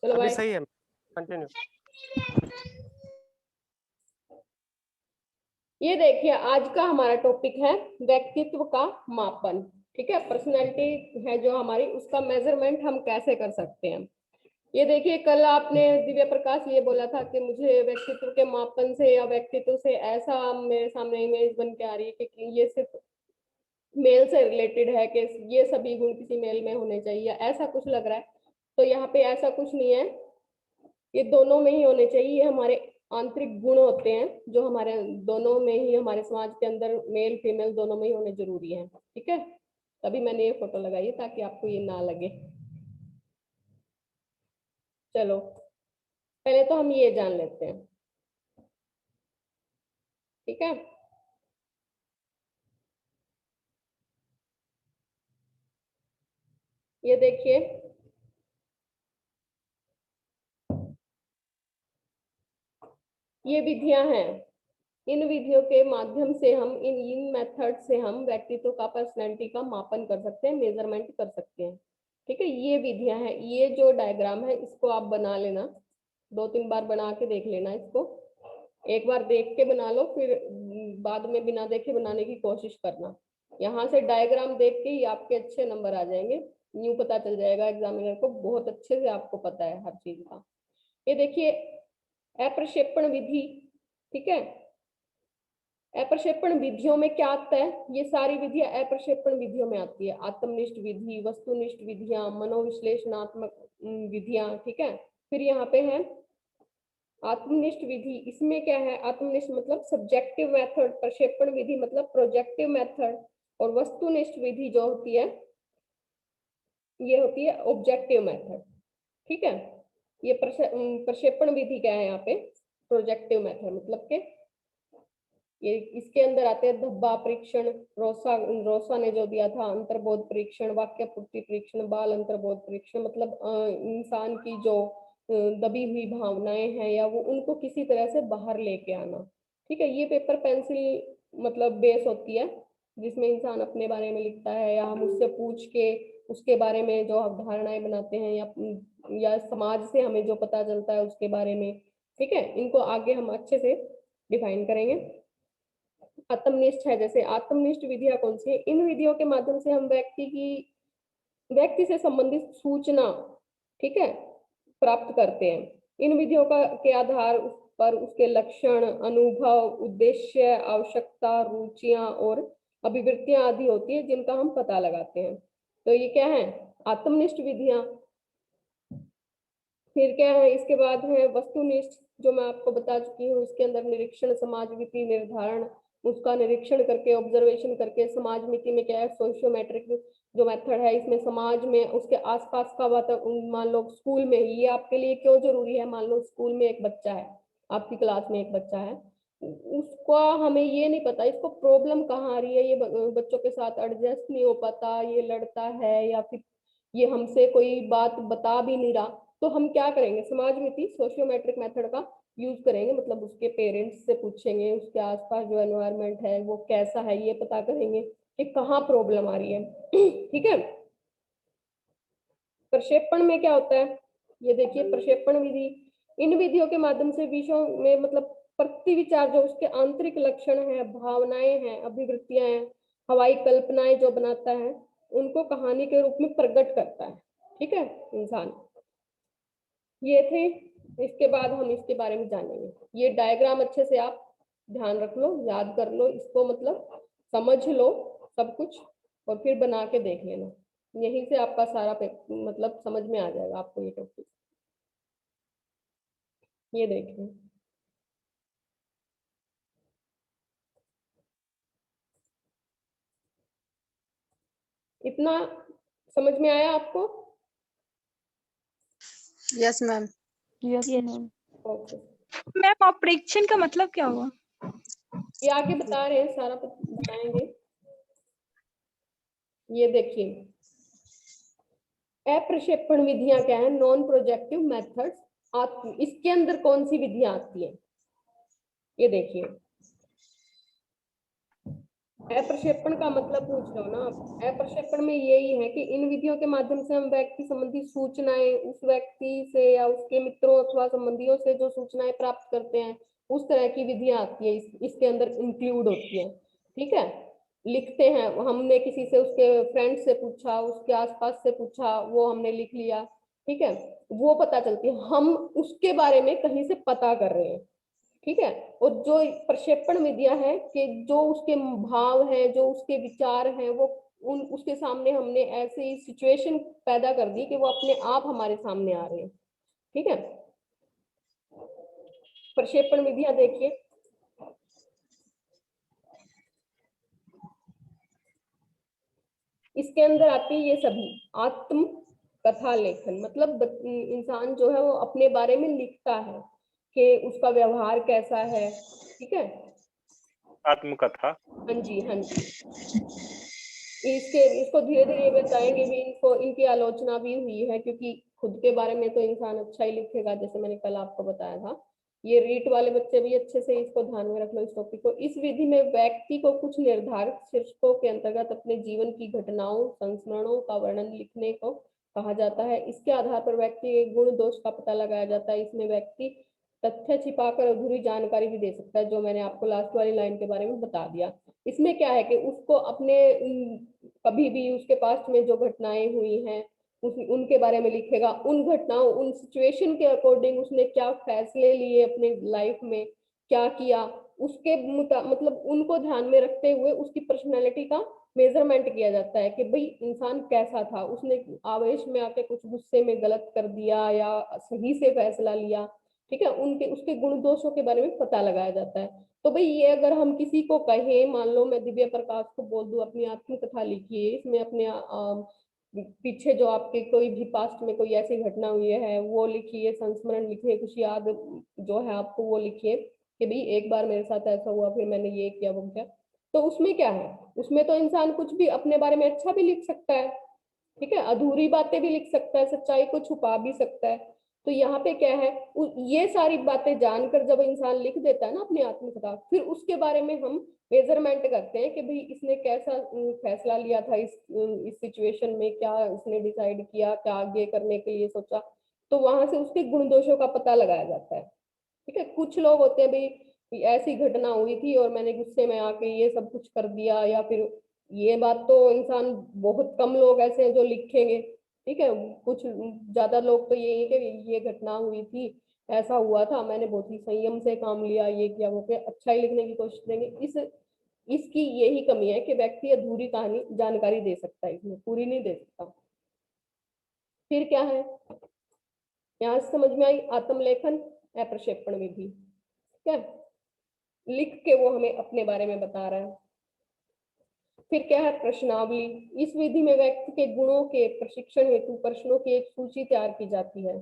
चलो अभी भाई सही है, कंटिन्यू। ये देखिए आज का हमारा टॉपिक है व्यक्तित्व का मापन। ठीक है, पर्सनैलिटी है जो हमारी, उसका मेजरमेंट हम कैसे कर सकते हैं। ये देखिए कल आपने दिव्य प्रकाश ये बोला था कि मुझे व्यक्तित्व के मापन से या व्यक्तित्व से ऐसा मेरे सामने इमेज बन के आ रही है कि ये सिर्फ मेल से रिलेटेड है कि ये सभी गुण किसी मेल में होने चाहिए, ऐसा कुछ लग रहा है। तो यहाँ पे ऐसा कुछ नहीं है, ये दोनों में ही होने चाहिए। ये हमारे आंतरिक गुण होते हैं जो हमारे दोनों में ही, हमारे समाज के अंदर मेल फीमेल दोनों में ही होने जरूरी है। ठीक है, तभी मैंने ये फोटो लगाई है ताकि आपको ये ना लगे। चलो पहले तो हम ये जान लेते हैं। ठीक है, ये देखिए ये विधियां हैं। इन विधियों के माध्यम से हम इन मेथड से हम व्यक्तित्व का, पर्सनैलिटी का मापन कर सकते हैं, मेजरमेंट कर सकते हैं। ठीक है, ये विधियां हैं। ये जो डायग्राम है इसको आप बना लेना, 2-3 बार बना के देख लेना इसको। एक बार देख के बना लो, फिर बाद में बिना देखे बनाने की कोशिश करना। यहाँ से डायग्राम देख के ही आपके अच्छे नंबर आ जाएंगे। यूं पता चल जाएगा एग्जामिनर को बहुत अच्छे से आपको पता है हर चीज का। ये देखिए अप्रक्षेपण विधि। ठीक है, अप्रक्षेपण विधियों में क्या आता है, ये सारी विधियां अप्रक्षेपण विधियों में आती है। आत्मनिष्ठ विधि, वस्तुनिष्ठ विधियां, मनोविश्लेषणात्मक विधियां। ठीक है, फिर यहाँ पे है आत्मनिष्ठ विधि। इसमें क्या है, आत्मनिष्ठ मतलब सब्जेक्टिव मेथड, प्रक्षेपण विधि मतलब प्रोजेक्टिव मेथड, और वस्तुनिष्ठ विधि जो होती है ये होती है ऑब्जेक्टिव मेथड। ठीक है, ये प्रक्षेपण विधि क्या है यहाँ पे, प्रोजेक्टिव मेथड मतलब के ये इसके अंदर आते हैं धब्बा परीक्षण, रोसा ने जो दिया था, अंतर्बोध परीक्षण, वाक्य पूर्ति परीक्षण, बाल अंतर्बोध परीक्षण मतलब इंसान की जो दबी हुई भावनाएं हैं या वो उनको किसी तरह से बाहर लेके आना। ठीक है, ये पेपर पेंसिल मतलब बेस होती है जिसमें इंसान अपने बारे में लिखता है या हम उससे पूछ के उसके बारे में जो धारणाएं बनाते हैं या समाज से हमें जो पता चलता है उसके बारे में। ठीक है, इनको आगे हम अच्छे से डिफाइन करेंगे। आत्मनिष्ठ है, जैसे आत्मनिष्ठ विधियां कौन सी है, इन विधियों के माध्यम से हम व्यक्ति से संबंधित सूचना, ठीक है, प्राप्त करते हैं। इन विधियों का के आधार पर उसके लक्षण, अनुभव, उद्देश्य, आवश्यकता, रुचियां और अभिवृत्तियां आदि होती है जिनका हम पता लगाते हैं। तो ये क्या है, आत्मनिष्ठ विधियां। फिर क्या है, इसके बाद है वस्तुनिष्ठ, जो मैं आपको बता चुकी हूँ। इसके अंदर निरीक्षण, समाजमिति निर्धारण, उसका निरीक्षण करके, ऑब्जर्वेशन करके, समाजमिति में क्या है, सोशियोमेट्रिक जो मेथड है, इसमें समाज में उसके आसपास का वातावरण, मान लो स्कूल में, ये आपके लिए क्यों जरूरी है, मान लो स्कूल में एक बच्चा है, आपकी क्लास में एक बच्चा है, उसका हमें ये नहीं पता इसको प्रॉब्लम कहाँ आ रही है, ये बच्चों के साथ एडजस्ट नहीं हो पाता, ये लड़ता है या फिर ये हमसे कोई बात बता भी नहीं रहा, तो हम क्या करेंगे, समाजमिति सोशियोमेट्रिक मेथड का यूज करेंगे। मतलब उसके पेरेंट्स से पूछेंगे, उसके आसपास जो एनवायरनमेंट है वो कैसा है, ये पता करेंगे कि कहाँ प्रॉब्लम आ रही है। ठीक है, प्रक्षेपण में क्या होता है, ये देखिए प्रक्षेपण विधि, इन विधियों के माध्यम से विषयों में मतलब प्रति विचार जो उसके आंतरिक लक्षण है, भावनाएं हैं, अभिवृत्तियां हैं, हवाई कल्पनाएं जो बनाता है, उनको कहानी के रूप में प्रकट करता है। ठीक है, इंसान ये थे। इसके बाद हम इसके बारे में जानेंगे। ये डायग्राम अच्छे से आप ध्यान रख लो, याद कर लो इसको, मतलब समझ लो सब कुछ, और फिर बना के देख लेना। यहीं से आपका सारा मतलब समझ में आ जाएगा आपको ये टॉपिक। ये देखिए इतना समझ में आया आपको? Yes ma'am. Yes ma'am. Okay, ma'am operation का मतलब क्या हुआ? ये आगे बता रहे हैं, सारा बताएंगे। ये देखिए अप्रक्षेपण विधियां क्या है, नॉन प्रोजेक्टिव मेथड्स। इसके अंदर कौन सी विधियां आती है, ये देखिए अप्रक्षेपण का मतलब पूछ रहे हो ना आप। अप्रक्षेपण में यही है कि इन विधियों के माध्यम से हम व्यक्ति संबंधी सूचनाएं उस व्यक्ति से या उसके मित्रों अथवा संबंधियों से जो सूचनाएं प्राप्त करते हैं, उस तरह की विधियां आती है, इसके अंदर इंक्लूड होती है। ठीक है, लिखते हैं, हमने किसी से, उसके फ्रेंड से पूछा, उसके आसपास से पूछा, वो हमने लिख लिया। ठीक है, वो पता चलती है, हम उसके बारे में कहीं से पता कर रहे हैं। ठीक है, और जो प्रक्षेपण विधियां है कि जो उसके भाव है, जो उसके विचार हैं, वो उन उसके सामने हमने ऐसी सिचुएशन पैदा कर दी कि वो अपने आप हमारे सामने आ रहे हैं। ठीक है, प्रक्षेपण विधियां देखिए, इसके अंदर आती है ये सभी। आत्म कथा लेखन मतलब इंसान जो है वो अपने बारे में लिखता है कि उसका व्यवहार कैसा है। ठीक है, आत्मकथा। हाँ जी, हाँ जी। इसको धीरे धीरे बताएंगे भी, इनको इनकी आलोचना भी हुई है, क्योंकि खुद के बारे में तो इंसान अच्छा ही लिखेगा, जैसे मैंने कल आपको बताया था। ये रीट वाले बच्चे भी अच्छे से इसको ध्यान में रख लो, इस टॉपिक को। इस विधि में व्यक्ति को कुछ निर्धारित शीर्षकों के अंतर्गत अपने जीवन की घटनाओं संस्मरणों का वर्णन लिखने को कहा जाता है। इसके आधार पर व्यक्ति के गुण दोष का पता लगाया जाता है। इसमें व्यक्ति तथ्य छिपाकर अधूरी जानकारी भी दे सकता है, जो मैंने आपको लास्ट वाली लाइन के बारे में बता दिया। इसमें क्या है कि उसको अपने कभी भी उसके पास्ट में जो घटनाएं हुई हैं उनके बारे में लिखेगा, उन घटनाओं उन सिचुएशन के अकॉर्डिंग उसने क्या फैसले लिए अपने लाइफ में, क्या किया, उसके मतलब उनको ध्यान में रखते हुए उसकी पर्सनैलिटी का मेजरमेंट किया जाता है कि भाई इंसान कैसा था, उसने आवेश में आके कुछ गुस्से में गलत कर दिया या सही से फैसला लिया। ठीक है, उनके उसके गुण दोषों के बारे में पता लगाया जाता है। तो भाई ये अगर हम किसी को कहें, मान लो मैं दिव्य प्रकाश को बोल दूं अपनी आत्मकथा लिखिए, इसमें अपने पीछे जो आपके कोई भी पास्ट में कोई ऐसी घटना हुई है वो लिखिए, संस्मरण लिखिए, कुछ याद जो है आपको वो लिखिए कि भाई एक बार मेरे साथ ऐसा हुआ, फिर मैंने ये किया वो किया। तो उसमें क्या है, उसमें तो इंसान कुछ भी अपने बारे में अच्छा भी लिख सकता है। ठीक है, अधूरी बातें भी लिख सकता है, सच्चाई को छुपा भी सकता है। तो यहाँ पे क्या है, ये सारी बातें जानकर जब इंसान लिख देता है ना अपनी आत्मकथा, फिर उसके बारे में हम मेजरमेंट करते हैं कि भाई इसने कैसा फैसला लिया था, इस सिचुएशन में क्या इसने डिसाइड किया, क्या आगे करने के लिए सोचा। तो वहां से उसके गुण दोषों का पता लगाया जाता है। ठीक है, कुछ लोग होते हैं भाई ऐसी घटना हुई थी और मैंने गुस्से में आके ये सब कुछ कर दिया, या फिर ये बात तो इंसान, बहुत कम लोग ऐसे हैं जो लिखेंगे। ठीक है, कुछ ज्यादा लोग तो यही है कि ये घटना हुई थी, ऐसा हुआ था, मैंने बहुत ही संयम से काम लिया, ये किया वो किया, अच्छा ही लिखने की कोशिश करेंगे। इसकी यही कमी है कि व्यक्ति अधूरी कहानी जानकारी दे सकता है, इसमें पूरी नहीं दे सकता। फिर क्या है, यहाँ से समझ में आई आत्मलेखन, अप्रक्षेपण विधि। ठीक है, लिख के वो हमें अपने बारे में बता रहा है। फिर क्या है, प्रश्नावली। इस विधि में व्यक्ति के गुणों के प्रशिक्षण हेतु प्रश्नों की एक सूची तैयार की जाती है,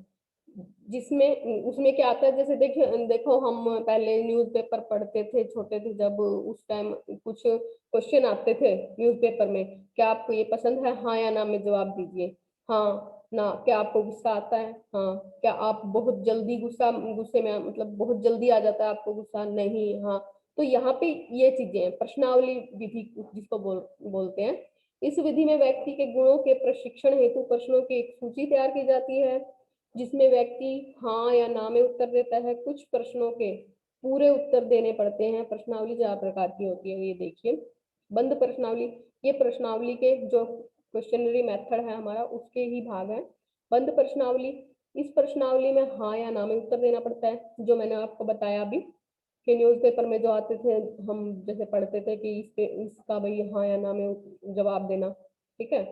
जिसमें उसमें क्या आता है, जैसे देखो हम पहले न्यूज़पेपर पढ़ते थे छोटे थे जब, उस टाइम कुछ क्वेश्चन आते थे न्यूज़पेपर में, क्या आपको ये पसंद है, हाँ या ना में जवाब दीजिए। हाँ ना, क्या आपको गुस्सा आता है, हाँ, क्या आप बहुत जल्दी गुस्से में मतलब बहुत जल्दी आ जाता है आपको गुस्सा, नहीं, हाँ। तो यहाँ पे ये चीजें हैं, प्रश्नावली विधि जिसको बोलते हैं। इस विधि में व्यक्ति के गुणों के प्रशिक्षण हेतु प्रश्नों की एक सूची तैयार की जाती है, जिसमें व्यक्ति हाँ या ना में उत्तर देता है। कुछ प्रश्नों के पूरे उत्तर देने पड़ते हैं। प्रश्नावली 4 प्रकार की होती है, ये देखिए। बंद प्रश्नावली, ये प्रश्नावली के जो क्वेश्चनरी मेथड है हमारा, उसके ही भाग है। बंद प्रश्नावली, इस प्रश्नावली में हाँ या ना में उत्तर देना पड़ता है, जो मैंने आपको बताया अभी कि न्यूज़पेपर में जो आते थे, हम जैसे पढ़ते थे कि इसका भाई हाँ या ना में जवाब देना। ठीक है,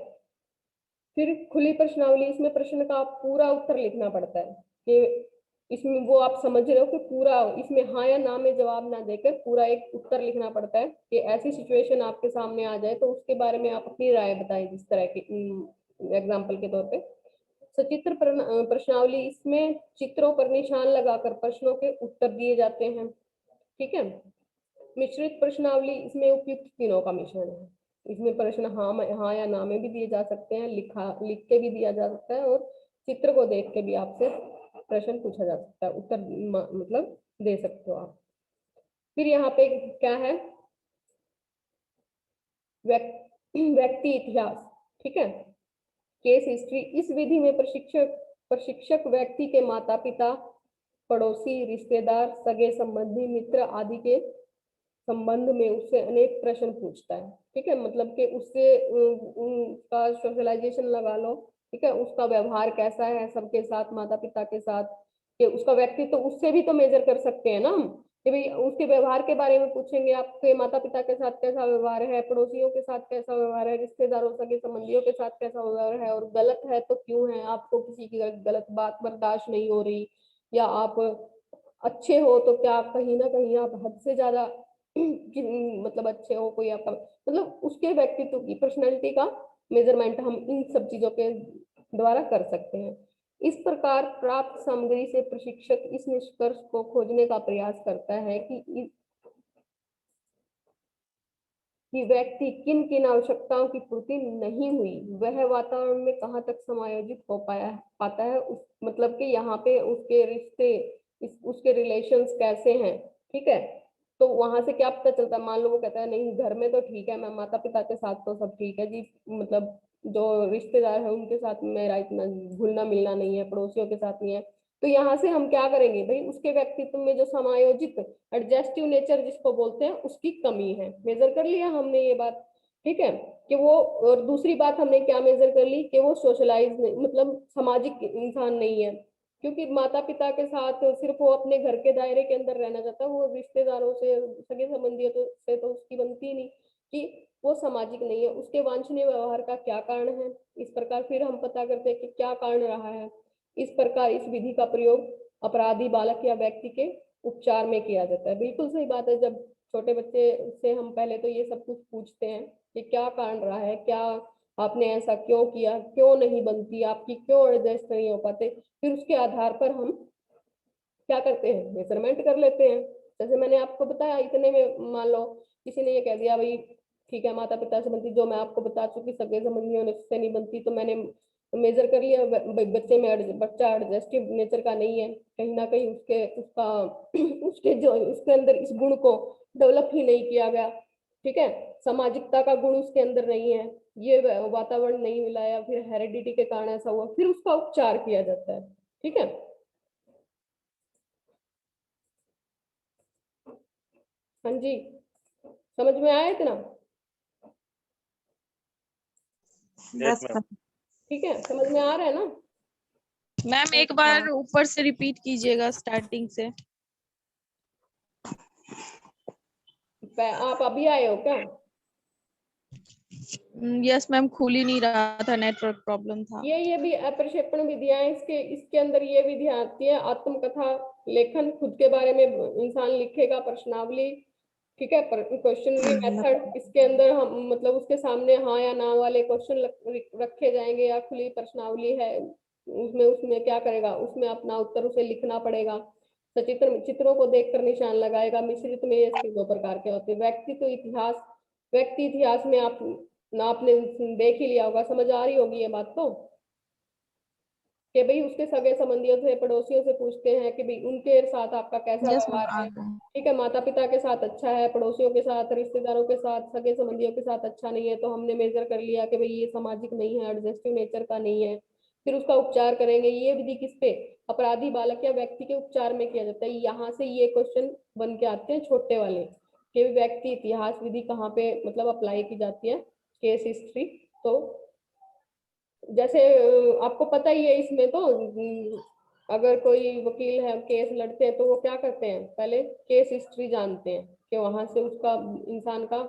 फिर खुली प्रश्नावली, इसमें प्रश्न का पूरा उत्तर लिखना पड़ता है कि इसमें वो आप समझ रहे हो कि पूरा इसमें हाँ या ना में जवाब ना देकर पूरा एक उत्तर लिखना पड़ता है कि ऐसी सिचुएशन आपके सामने आ जाए तो उसके बारे में आप अपनी राय बताएं, जिस तरह की एग्जाम्पल के तौर पे। सचित्र प्रश्नावली, इसमें चित्रों पर निशान लगाकर प्रश्नों के उत्तर दिए जाते हैं। ठीक है, मिश्रित प्रश्नावली, इसमें उपयुक्त तीनों का मिश्रण है। इसमें प्रश्न हाँ या ना में भी दिए जा सकते हैं, लिख के भी दिया जा सकता है, और चित्र को देख के भी आपसे प्रश्न पूछा जा सकता है, उत्तर मतलब दे सकते हो आप। फिर यहाँ पे क्या है, व्यक्ति इतिहास, ठीक है, केस हिस्ट्री। इस विधि में प्रशिक्षक व्यक्ति के माता पिता, पड़ोसी, रिश्तेदार, सगे संबंधी, मित्र आदि के संबंध में उससे अनेक प्रश्न पूछता है, ठीक है, मतलब कि उससे उसका सोशलाइजेशन लगा लो, ठीक है, उसका व्यवहार कैसा है सबके साथ, माता पिता के साथ, कि उसका व्यक्तित्व तो उससे भी तो मेजर कर सकते हैं ना हम, कि भाई उसके व्यवहार के बारे में पूछेंगे, आपके माता पिता के साथ कैसा व्यवहार है, पड़ोसियों के साथ कैसा व्यवहार है, रिश्तेदारों सगे संबंधियों के साथ कैसा व्यवहार है, और गलत है तो क्यों है, आपको किसी की गलत बात बर्दाश्त नहीं हो रही, या आप अच्छे हो तो क्या कहीं ना कहीं आप हद से ज्यादा मतलब अच्छे हो, कोई आपका मतलब उसके व्यक्तित्व की पर्सनैलिटी का मेजरमेंट हम इन सब चीजों के द्वारा कर सकते हैं। इस प्रकार प्राप्त सामग्री से प्रशिक्षक इस निष्कर्ष को खोजने का प्रयास करता है कि व्यक्ति किन किन आवश्यकताओं की पूर्ति नहीं हुई, वह वातावरण में कहाँ तक समायोजित हो पाता है, उस मतलब कि यहाँ पे उसके रिश्ते, उसके रिलेशंस कैसे हैं, ठीक है, तो वहां से क्या पता चलता है, मान लो वो कहता है नहीं घर में तो ठीक है, मैं माता पिता के साथ तो सब ठीक है जी, मतलब जो रिश्तेदार है उनके साथ मेरा इतना घुलना मिलना नहीं है, पड़ोसियों के साथ नहीं है, तो यहाँ से हम क्या करेंगे भाई, उसके व्यक्तित्व में जो समायोजित एडजस्टिव नेचर जिसको बोलते हैं उसकी कमी है, मेजर कर लिया हमने ये बात, ठीक है, कि वो, और दूसरी बात हमने क्या मेजर कर ली कि वो सोशलाइज नहीं, मतलब सामाजिक इंसान नहीं है, क्योंकि माता पिता के साथ सिर्फ वो अपने घर के दायरे के अंदर रहना चाहता है, वो रिश्तेदारों से सगे संबंधियों से तो उसकी बनती नहीं, कि वो सामाजिक नहीं है, उसके वांछनीय व्यवहार का क्या कारण है, इस प्रकार फिर हम पता करते हैं कि क्या कारण रहा है। इस प्रकार इस विधि का प्रयोग अपराधी बालक या व्यक्ति के उपचार में किया जाता है। बिल्कुल सही बात है, जब छोटे बच्चे से हम पहले तो ये सब कुछ पूछते हैं कि क्या कारण रहा है, क्या आपने ऐसा क्यों किया, क्यों नहीं बनती आपकी, क्यों एडजस्ट नहीं हो पाते, फिर उसके आधार पर हम क्या करते हैं, मेजरमेंट कर लेते हैं। जैसे मैंने आपको बताया, इतने में मान लो किसी ने ये कह दिया भाई ठीक है माता पिता से बनती, जो मैं आपको बता चुकी सगे संबंधियों से नहीं बनती, तो मैंने मेजर कर लिया बच्चे में बच्चा एडजस्टिव नेचर का नहीं है, कहीं ना कहीं उसका उसके जो उसके अंदर इस गुण को डेवलप ही नहीं किया गया, ठीक है, सामाजिकता का गुण उसके अंदर नहीं है, ये वातावरण नहीं मिला, या फिर हेरिडिटी के कारण ऐसा हुआ, फिर उसका उपचार किया जाता है, ठीक है। हाँ जी, समझ में आया इतना? Yes ma'am. ठीक है, समझ में आ रहा है ना? मैम एक बार ऊपर से रिपीट कीजिएगा स्टार्टिंग से। आप अभी आए हो क्या? यस मैम, खुल ही नहीं रहा था, नेटवर्क प्रॉब्लम था। ये भी प्रक्षेपण विधियां, इसके अंदर ये विधियां आती है, आत्मकथा लेखन, खुद के बारे में इंसान लिखेगा, प्रश्नावली, ठीक है, क्वेश्चनरी मेथड, इसके अंदर हम मतलब उसके सामने हाँ या ना वाले क्वेश्चन रखे जाएंगे, या खुली प्रश्नावली है उसमें उसमें क्या करेगा, उसमें अपना उत्तर उसे लिखना पड़ेगा, सचित्र चित्रों को देखकर निशान लगाएगा, मिश्रित में इसके दो प्रकार के होते हैं, व्यक्ति इतिहास में आप ना आपने देख ही लिया होगा, समझ आ रही होगी ये बात तो, कि भाई उसके सगे संबंधियों से, पड़ोसियों से पूछते हैं कि भाई उनके साथ आपका कैसा यस मैम, व्यवहार आ है, रहा है। ठीक है, माता पिता के साथ अच्छा है, पड़ोसियों के साथ, रिश्तेदारों के साथ, सगे संबंधियों के साथ अच्छा नहीं है, तो हमने मेजर कर लिया कि भाई ये सामाजिक नहीं है, एडजस्टिव नेचर का नहीं है, फिर उसका उपचार करेंगे। ये विधि किस पे, अपराधी बालक या व्यक्ति के उपचार में किया जाता है। यहाँ से ये क्वेश्चन बन के आते हैं छोटे वाले, कि व्यक्ति इतिहास विधि कहाँ पे मतलब अप्लाई की जाती है, केस हिस्ट्री। तो जैसे आपको पता ही है इसमें तो अगर कोई वकील है, केस लड़ते हैं, तो वो क्या करते हैं, पहले केस हिस्ट्री जानते हैं, कि वहां से उसका इंसान का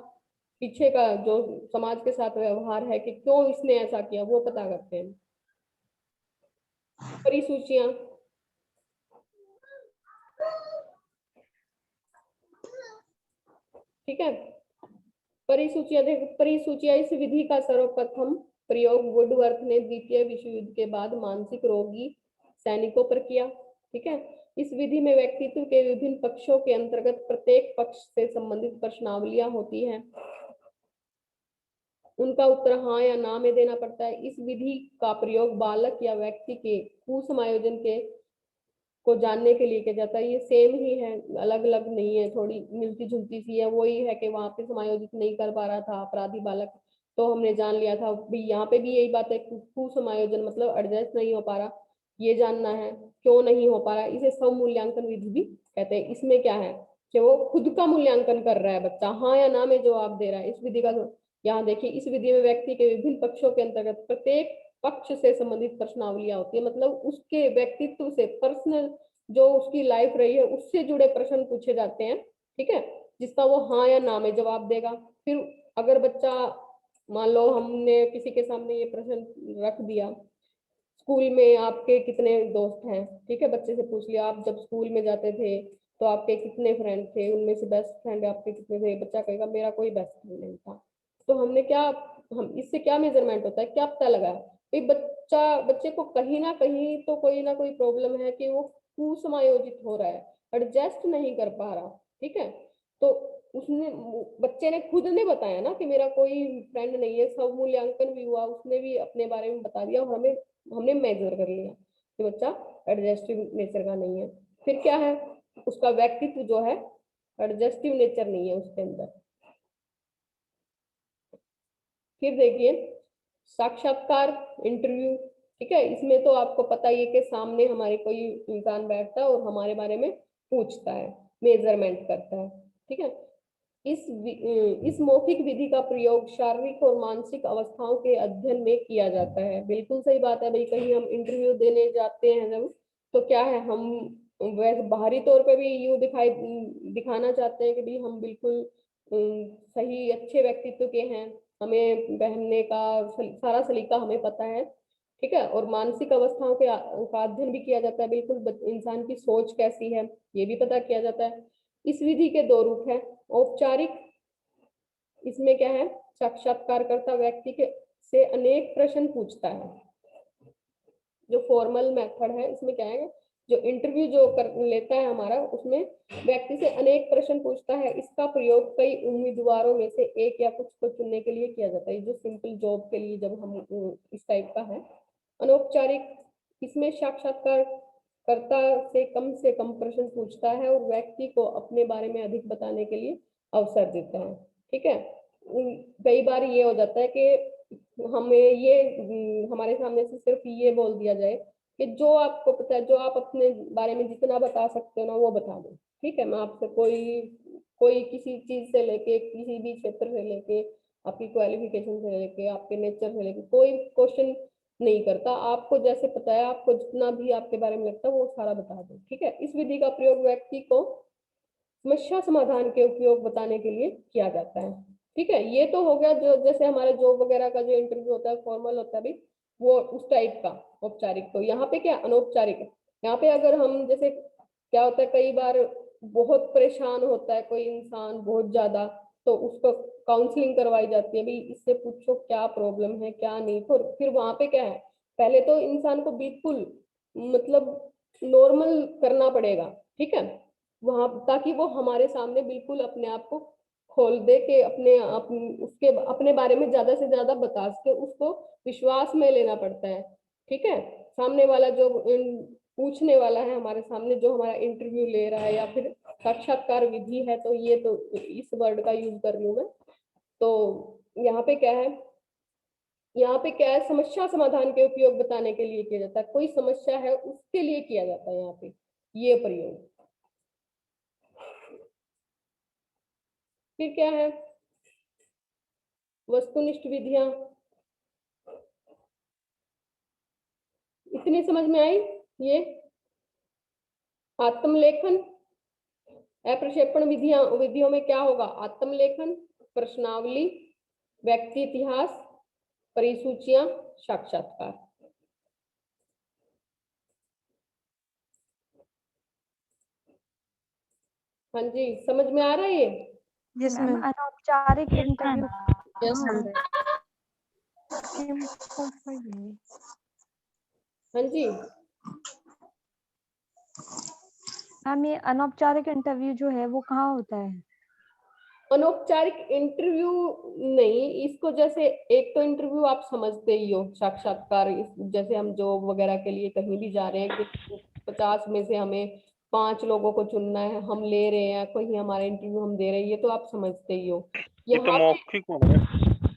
पीछे का जो समाज के साथ व्यवहार है, कि क्यों इसने ऐसा किया, वो पता करते हैं। परिसूचियां, ठीक है, परिसूचियां देखो, परिसूचियां इस विधि का सर्वप्रथम प्रयोग वुडवर्थ ने द्वितीय विश्व युद्ध के बाद मानसिक रोगी सैनिकों पर किया, ठीक है। इस विधि में व्यक्तित्व के विभिन्न पक्षों के अंतर्गत प्रत्येक पक्ष से संबंधित प्रश्नावलियां होती हैं, उनका उत्तर हाँ या ना में देना पड़ता है। इस विधि का प्रयोग बालक या व्यक्ति के कुसमायोजन के को जानने के लिए किया जाता है। ये सेम ही है, अलग अलग नहीं है, थोड़ी मिलती जुलती सी है। वही है कि वहां पे समायोजित नहीं कर पा रहा था अपराधी बालक, तो हमने जान लिया था। भी यहाँ पे भी यही बात है, कुसमायोजन मतलब एडजस्ट नहीं हो पा रहा, ये जानना है क्यों नहीं हो पा रहा। इसे स्वमूल्यांकन विधि भी कहते हैं। इसमें क्या है कि वो खुद का मूल्यांकन कर रहा है बच्चा, हाँ या ना में जवाब दे रहा है। इस विधि का यहाँ देखिए, इस विधि में व्यक्ति के विभिन्न पक्षों के अंतर्गत प्रत्येक पक्ष से संबंधित प्रश्नावलियां होती है, मतलब उसके व्यक्तित्व से, पर्सनल जो उसकी लाइफ रही है उससे जुड़े प्रश्न पूछे जाते हैं, ठीक है, जिसका वो हाँ या ना में जवाब देगा। फिर अगर बच्चा, मान लो हमने किसी के सामने ये प्रश्न रख दिया, स्कूल में आपके कितने दोस्त हैं, ठीक है, बच्चे से पूछ लिया आप जब स्कूल में जाते थे तो आपके कितने फ्रेंड थे, उनमें से बेस्ट फ्रेंड आपके कितने थे, बच्चा कहेगा मेरा कोई बेस्ट फ्रेंड नहीं था। तो हमने क्या, हम इससे क्या मेजरमेंट होता है, क्या पता लगा भाई बच्चे को कहीं ना कहीं तो कोई ना कोई प्रॉब्लम है कि वो कुसमायोजित हो रहा है, एडजस्ट नहीं कर पा रहा, ठीक है। तो उसने, बच्चे ने खुद ने बताया ना कि मेरा कोई फ्रेंड नहीं है, सब मूल्यांकन भी हुआ, उसने भी अपने बारे में बता दिया और हमने मेजर कर लिया कि बच्चा एडजस्टिव नेचर का नहीं है। फिर क्या है, उसका व्यक्तित्व जो है एडजस्टिव नेचर नहीं है उसके अंदर। फिर देखिए साक्षात्कार, इंटरव्यू, ठीक है, इसमें तो आपको पता ही है कि सामने हमारे कोई इंसान बैठता है और हमारे बारे में पूछता है, मेजरमेंट करता है, ठीक है। इस मौखिक विधि का प्रयोग शारीरिक और मानसिक अवस्थाओं के अध्ययन में किया जाता है। बिल्कुल सही बात है भाई, कहीं हम इंटरव्यू देने जाते हैं जब, तो क्या है, हम वैसे बाहरी तौर पे भी यूं दिखाना चाहते हैं कि भाई हम बिल्कुल सही अच्छे व्यक्तित्व के हैं, हमें पहनने का सारा सलीका हमें पता है, ठीक है। और मानसिक अवस्थाओं का अध्ययन भी किया जाता है, बिल्कुल इंसान की सोच कैसी है ये भी पता किया जाता है। इस विधि के दो रूप हैं, औपचारिक, इसमें क्या है, साक्षात्कारकर्ता व्यक्ति के से अनेक प्रश्न पूछता है। जो फॉर्मल मेथड है इसमें क्या है, जो इंटरव्यू जो कर लेता है हमारा, उसमें व्यक्ति से अनेक प्रश्न पूछता है। इसका प्रयोग कई उम्मीदवारों में से एक या कुछ को चुनने के लिए किया जाता है, जो सिंपल जॉब के लिए जब हम इस टाइप का है। अनौपचारिक, इसमें साक्षात्कारकर्ता से कम प्रश्न पूछता है और व्यक्ति को अपने बारे में अधिक बताने के लिए अवसर देता है, ठीक है। कई बार ये हो जाता है कि हमें ये हमारे सामने से सिर्फ ये बोल दिया जाए कि जो आपको पता है, जो आप अपने बारे में जितना बता सकते हो ना वो बता दो, ठीक है। मैं आपसे कोई कोई किसी चीज से लेके, किसी भी क्षेत्र से लेके, आपकी क्वालिफिकेशन से लेके, आपके नेचर से लेके कोई क्वेश्चन नहीं करता, आपको जैसे पता है, आपको जितना भी आपके बारे में लगता है वो सारा बता दो, ठीक है। इस विधि का प्रयोग व्यक्ति को समस्या समाधान के उपयोग बताने के लिए किया जाता है, ठीक है। ये तो हो गया जो जैसे हमारे जॉब वगैरह का जो इंटरव्यू होता है फॉर्मल होता है भी, वो उस टाइप का औपचारिक। तो यहाँ पे क्या अनौपचारिक है, यहाँ पे अगर हम जैसे क्या होता है, कई बार बहुत परेशान होता है कोई इंसान बहुत ज्यादा, तो उसको काउंसलिंग करवाई जाती है, भाई इससे पूछो क्या प्रॉब्लम है क्या नहीं। फिर वहां पे क्या है, पहले तो इंसान को बिल्कुल मतलब नॉर्मल करना पड़ेगा, ठीक है, वहां, ताकि वो हमारे सामने बिल्कुल अपने आप को खोल दे के उसके अपने बारे में ज्यादा से ज्यादा बता सके, उसको विश्वास में लेना पड़ता है, ठीक है। सामने वाला जो पूछने वाला है हमारे सामने, जो हमारा इंटरव्यू ले रहा है या फिर साक्षात्कार विधि है, तो ये तो इस वर्ड का यूज कर रही हूँ मैं। तो यहाँ पे क्या है, यहाँ पे क्या है, समस्या समाधान के उपयोग बताने के लिए किया जाता है, कोई समस्या है उसके लिए किया जाता है यहाँ पे ये प्रयोग। फिर क्या है, वस्तुनिष्ठ विधियां, इतनी समझ में आई। ये आत्मलेखन, अप्रक्षेपण विधियों में क्या होगा, आत्मलेखन, प्रश्नावली, व्यक्ति इतिहास, परिसूचियां, साक्षात्कार। हाँ जी, समझ में आ रहा है ये। Yes ma'am ma'am. अनौपचारिक इंटरव्यू यस हाँ जी, मैम ये अनौपचारिक इंटरव्यू जो है वो कहाँ होता है? अनौपचारिक इंटरव्यू नहीं, इसको जैसे एक तो इंटरव्यू आप समझते ही हो, साक्षात्कार जैसे हम जॉब वगैरह के लिए कहीं भी जा रहे हैं कि 50 में से हमें 5 लोगों को चुनना है, हम ले रहे हैं, कोई हमारा इंटरव्यू हम दे रहे हैं, ये तो आप समझते ही हो। ये तो यहाँ पे मौखिक हो गया।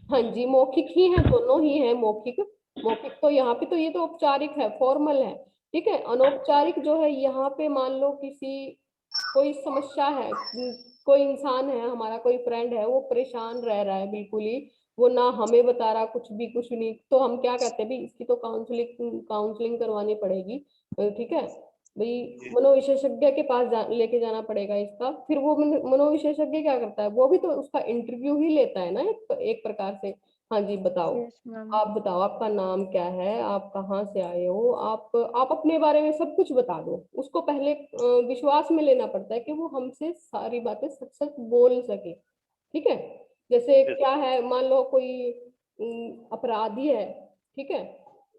हाँ जी, मौखिक ही है, दोनों ही है मौखिक। मौखिक तो यहाँ पे तो ये तो औपचारिक है, फॉर्मल है, ठीक है। अनौपचारिक जो है यहाँ पे मान लो किसी कोई समस्या है, कोई इंसान है हमारा, कोई फ्रेंड है, वो परेशान रह रहा है बिल्कुल ही, वो ना हमें बता रहा कुछ भी, कुछ नहीं, तो हम क्या कहते हैं भाई इसकी तो काउंसलिंग करवानी पड़ेगी, ठीक है भाई, मनोविशेषज्ञ के पास लेके जाना पड़ेगा इसका। फिर वो मनोविशेषज्ञ क्या करता है, वो भी तो उसका इंटरव्यू ही लेता है ना, एक प्रकार से। हाँ जी बताओ, यस मैम। आप बताओ आपका नाम क्या है, आप कहाँ से आए हो, आप अपने बारे में सब कुछ बता दो। उसको पहले विश्वास में लेना पड़ता है कि वो हमसे सारी बातें सच सच बोल सके, ठीक है। जैसे क्या है, मान लो कोई अपराधी है, ठीक है,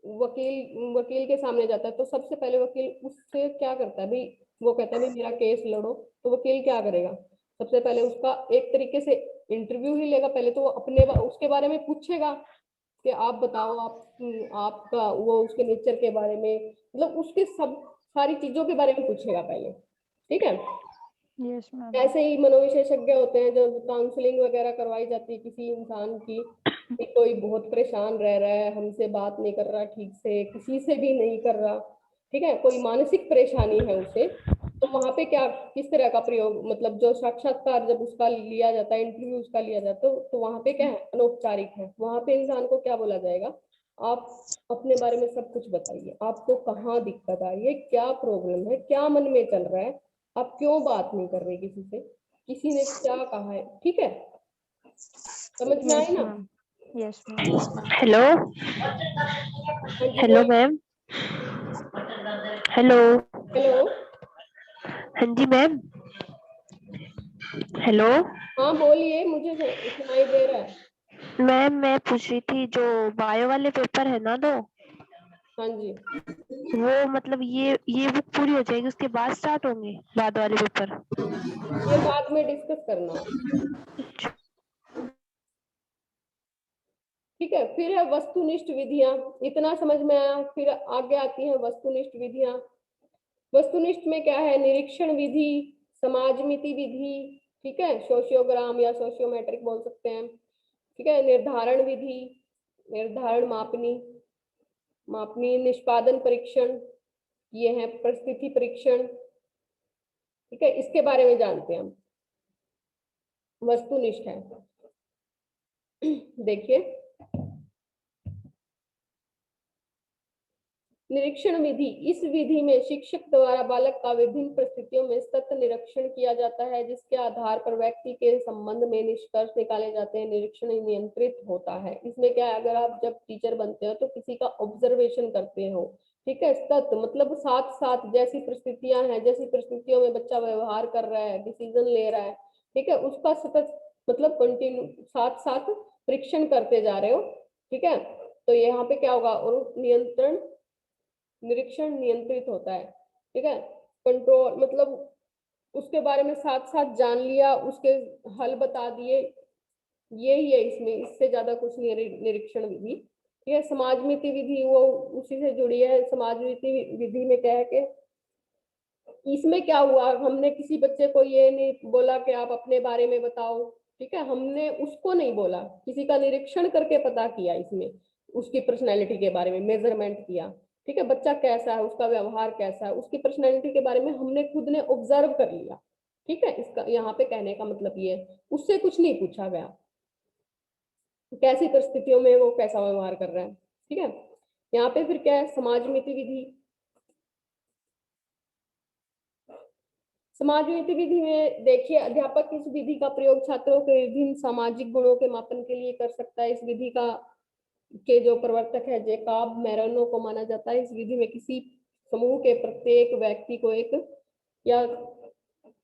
वकील के सामने जाता है, तो सबसे पहले वकील उससे क्या करता है भाई, वो कहता है भाई मेरा केस लड़ो, तो वकील क्या करेगा, सबसे पहले उसका एक तरीके से इंटरव्यू ही लेगा। पहले तो वो उसके बारे में पूछेगा कि आप बताओ, आपका वो उसके नेचर के बारे में, मतलब उसके सब सारी चीजों के बारे में पूछेगा पहले, ठीक है। Yes ma'am. ऐसे ही मनोविशेषज्ञ होते हैं, जब काउंसलिंग वगैरह करवाई जाती है किसी इंसान की, कि कोई बहुत परेशान रह रहा है, हमसे बात नहीं कर रहा ठीक से, किसी से भी नहीं कर रहा, ठीक है, कोई मानसिक परेशानी है उसे, तो वहां पे क्या किस तरह का प्रयोग, मतलब जो साक्षात्कार जब उसका लिया जाता है, इंटरव्यू उसका लिया जाता है, तो वहां पे क्या है, अनौपचारिक है। वहां पे इंसान को क्या बोला जाएगा, आप अपने बारे में सब कुछ बताइए, आपको कहाँ दिक्कत आ रही है, क्या प्रॉब्लम है, क्या मन में चल रहा है, आप क्यों बात नहीं कर रहे किसी से, किसी ने क्या कहा है, ठीक है, समझ में यस आई ना। मैम। Yes ma'am. हेलो, हाँ जी हेलो बोल। Ma'am, hello, hello. हाँ जी मैम, हेलो हाँ बोलिए, मुझे सुनाई दे रहा है। मैम। मैं पूछ रही थी जो बायो वाले पेपर है ना, दो, हाँ जी, वो मतलब ये बुक पूरी हो जाएगी उसके बाद स्टार्ट होंगे बाद वाले पेपर? ये बाद में डिस्कस करना, ठीक है। फिर है वस्तुनिष्ठ विधियां, इतना समझ में आया। फिर आगे आती हैं वस्तुनिष्ठ विधियां। वस्तुनिष्ठ में क्या है, निरीक्षण विधि, समाजमिति विधि, ठीक है, सोशियोग्राम या सोशियोमेट्रिक बोल सकते हैं, ठीक है, निर्धारण विधि, निर्धारण मापनी, मापनी निष्पादन परीक्षण, ये है परिस्थिति परीक्षण, ठीक है, इसके बारे में जानते हैं हम। वस्तुनिष्ठ है, देखिए निरीक्षण विधि, इस विधि में शिक्षक द्वारा बालक का विभिन्न परिस्थितियों में सतत निरीक्षण किया जाता है, जिसके आधार पर व्यक्ति के संबंध में निष्कर्ष निकाले जाते हैं। निरीक्षण नियंत्रित होता है। इसमें क्या है, अगर आप जब टीचर बनते हो तो किसी का ऑब्जर्वेशन करते हो, ठीक है, सतत मतलब साथ साथ जैसी परिस्थितियां हैं, जैसी परिस्थितियों में बच्चा व्यवहार कर रहा है, डिसीजन ले रहा है, ठीक है, उसका सतत मतलब कंटिन्यू साथ साथ परीक्षण करते जा रहे हो, ठीक है। तो यहाँ पे क्या होगा, और नियंत्रण, निरीक्षण नियंत्रित होता है, ठीक है। कंट्रोल मतलब उसके बारे में साथ साथ जान लिया, उसके हल बता दिए, यही है इसमें, इससे ज्यादा कुछ नहीं है निरीक्षण विधि, ठीक है। समाजमिति विधि वो उसी से जुड़ी है। समाजमिति विधि में क्या है कि इसमें क्या हुआ, हमने किसी बच्चे को ये नहीं बोला कि आप अपने बारे में बताओ, ठीक है, हमने उसको नहीं बोला, किसी का निरीक्षण करके पता किया, इसमें उसकी पर्सनैलिटी के बारे में मेजरमेंट किया, ठीक है, बच्चा कैसा है, उसका व्यवहार कैसा है, उसकी पर्सनैलिटी के बारे में हमने खुद ने ऑब्जर्व कर लिया, ठीक है। इसका यहाँ पे कहने का मतलब ये है, उससे कुछ नहीं पूछा गया कैसी परिस्थितियों में वो कैसा व्यवहार कर रहा है, ठीक है। यहाँ पे फिर क्या है, समाजमिति विधि। समाजनीति विधि में देखिए, अध्यापक इस विधि का प्रयोग छात्रों के विभिन्न सामाजिक गुणों के मापन के लिए कर सकता है। इस विधि का के जो प्रवर्तक है जेकब मैरोनो को माना जाता है। इस विधि में किसी समूह के प्रत्येक व्यक्ति को एक या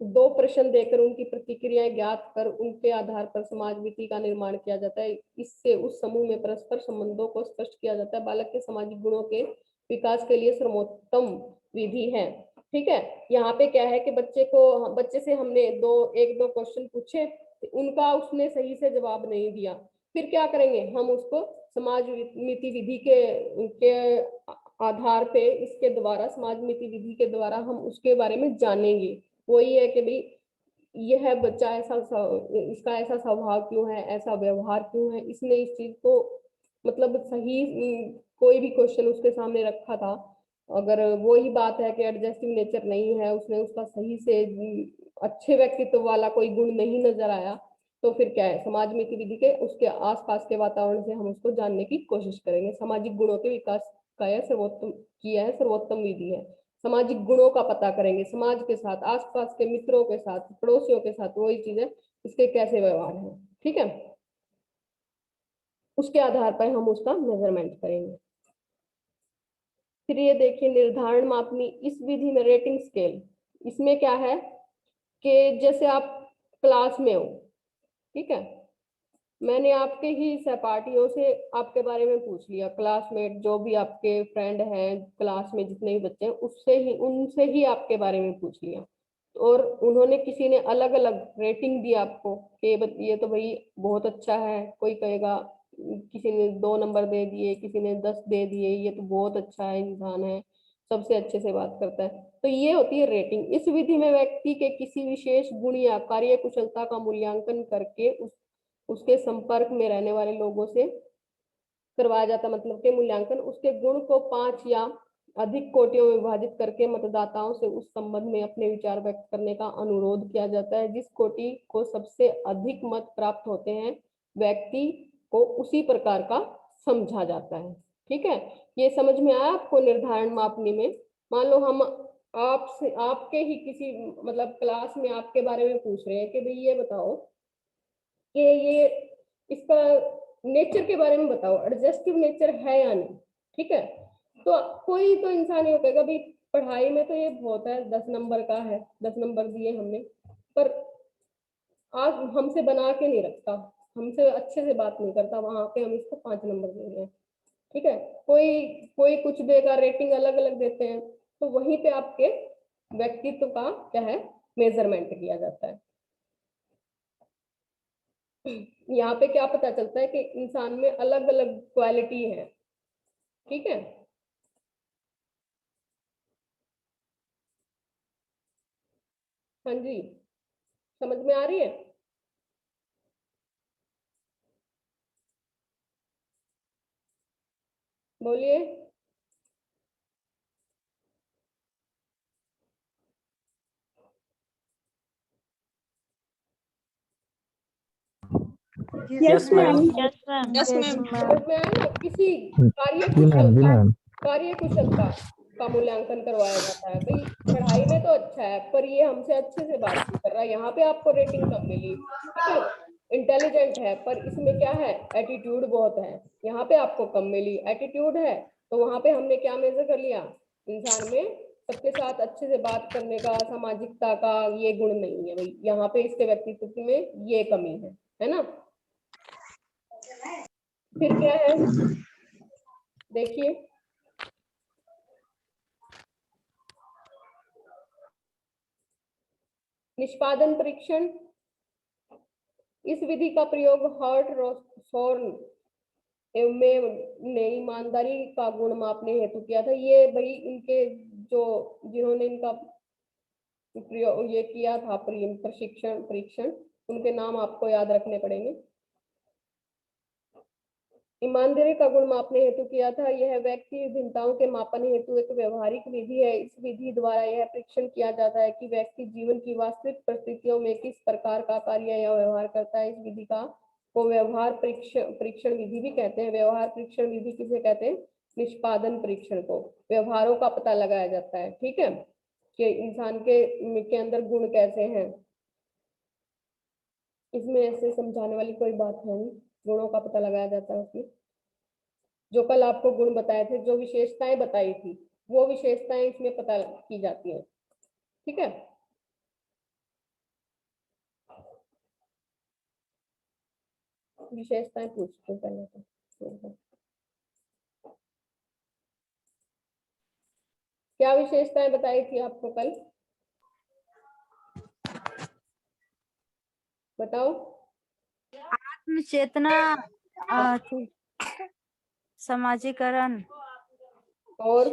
दो प्रश्न देकर उनकी प्रतिक्रियाएं ज्ञात कर उनके आधार पर समाजनीति का निर्माण किया जाता है। इससे उस समूह में परस्पर संबंधों को स्पष्ट किया जाता है। बालक के सामाजिक गुणों के विकास के लिए सर्वोत्तम विधि है, ठीक है। यहाँ पे क्या है कि बच्चे से हमने एक दो क्वेश्चन पूछे, उनका उसने सही से जवाब नहीं दिया, फिर क्या करेंगे, हम उसको समाज नीति विधि के आधार पे इसके द्वारा, समाज नीति विधि के द्वारा हम उसके बारे में जानेंगे। वो ये है कि भाई यह बच्चा ऐसा इसका ऐसा स्वभाव क्यों है, ऐसा व्यवहार क्यों है, इसने इस चीज को मतलब सही कोई भी क्वेश्चन उसके सामने रखा था, अगर वो ही बात है कि एडजस्टिव नेचर नहीं है, उसने उसका सही से अच्छे व्यक्तित्व वाला कोई गुण नहीं नजर आया, तो फिर क्या है, समाज नीति विधि के उसके आसपास के वातावरण से हम उसको जानने की कोशिश करेंगे। सामाजिक गुणों के विकास का यह सर्वोत्तम विधि है। सामाजिक गुणों का पता करेंगे, समाज के साथ, आसपास के मित्रों के साथ, पड़ोसियों के साथ वही चीजें इसके कैसे व्यवहार है, ठीक है, उसके आधार पर हम उसका मेजरमेंट करेंगे। फिर ये देखिए निर्धारण मापनी, इस विधि में रेटिंग स्केल, इसमें क्या है कि जैसे आप क्लास में हो, ठीक है, मैंने आपके ही सहपाठियों से आपके बारे में पूछ लिया, क्लासमेट जो भी आपके फ्रेंड हैं, क्लास में जितने भी बच्चे हैं, उनसे ही आपके बारे में पूछ लिया, और उन्होंने किसी ने अलग अलग रेटिंग दी आपको कि ये तो भाई बहुत अच्छा है, कोई कहेगा, किसी ने 2 नंबर दे दिए, किसी ने 10 दे दिए, ये तो बहुत अच्छा है, इंसान है, सबसे अच्छे से बात करता है, तो ये होती है रेटिंग। इस विधि में व्यक्ति के किसी विशेष गुण या कार्य कुशलता का मूल्यांकन करके उसके संपर्क में रहने वाले लोगों से करवाया जाता, मतलब के मूल्यांकन उसके गुण को 5 या अधिक कोटियों में विभाजित करके मतदाताओं से उस संबंध में अपने विचार व्यक्त करने का अनुरोध किया जाता है। जिस कोटि को सबसे अधिक मत प्राप्त होते हैं व्यक्ति को उसी प्रकार का समझा जाता है, ठीक है। ये समझ में आया आपको निर्धारण मापनी में? मान लो हम आपसे आपके ही किसी मतलब क्लास में आपके बारे में पूछ रहे हैं कि भाई ये बताओ कि ये इसका नेचर के बारे में बताओ, एडजस्टिव नेचर है या नहीं, ठीक है। तो कोई तो इंसान ये कहेगा भाई पढ़ाई में तो ये बहुत है, 10 नंबर का है, 10 नंबर दिए हमने, पर आज हमसे बना के नहीं रखता, हमसे अच्छे से बात नहीं करता, वहां पे हम इसको 5 नंबर दे रहे हैं, ठीक है। कोई कोई कुछ देगा, रेटिंग अलग अलग देते हैं, तो वहीं पे आपके व्यक्तित्व का क्या है, मेजरमेंट किया जाता है। यहाँ पे क्या पता चलता है कि इंसान में अलग अलग क्वालिटी है, ठीक है। हाँ जी, समझ में आ रही है? बोलिए। Yes ma'am. Yes ma'am. Yes yes ma'am. Ma'am. समझ में आया ना? किसी कार्य कुशलता का मूल्यांकन करवाया जाता है, भाई पढ़ाई में तो अच्छा है पर ये हमसे अच्छे से बात नहीं कर रहा, यहाँ पे आपको रेटिंग कम मिली, ठीक है। इंटेलिजेंट है पर इसमें क्या है, एटीट्यूड बहुत है, यहाँ पे आपको कम मिली। एटीट्यूड है तो वहां पे हमने क्या मेजर कर लिया, इंसान में सबके साथ अच्छे से बात करने का, सामाजिकता का ये गुण नहीं है, भाई यहाँ पे इसके व्यक्तित्व में ये कमी है ना। फिर क्या है, देखिए निष्पादन परीक्षण, इस विधि का प्रयोग हर्ट रोसोर्न में ने ईमानदारी का गुण मापने हेतु किया था। ये भाई इनके जो जिन्होंने इनका प्रयोग ये किया था प्रशिक्षण परीक्षण, उनके नाम आपको याद रखने पड़ेंगे। ईमानदारी का गुण मापने हेतु किया था, यह व्यक्ति विभिन्नताओं के मापन हेतु एक व्यवहारिक विधि है। इस विधि द्वारा यह परीक्षण किया जाता है कि व्यक्ति जीवन की वास्तविक परिस्थितियों में किस प्रकार का कार्य या व्यवहार करता है। इस विधि को व्यवहार परीक्षण विधि भी कहते हैं। व्यवहार परीक्षण विधि किसे कहते हैं, निष्पादन परीक्षण को। व्यवहारों का पता लगाया जाता है, ठीक है, कि इंसान के अंदर गुण कैसे हैं। इसमें ऐसे समझाने वाली कोई बात है नहीं, गुणों का पता लगाया जाता है उसमें। जो कल आपको गुण बताए थे, जो विशेषताएं बताई थी, वो विशेषताएं इसमें पता की जाती हैं, ठीक है। विशेषताएं पूछते हैं पहले तो, क्या विशेषताएं बताई थी आपको कल, बताओ। चेतना, सामाजिकरण, और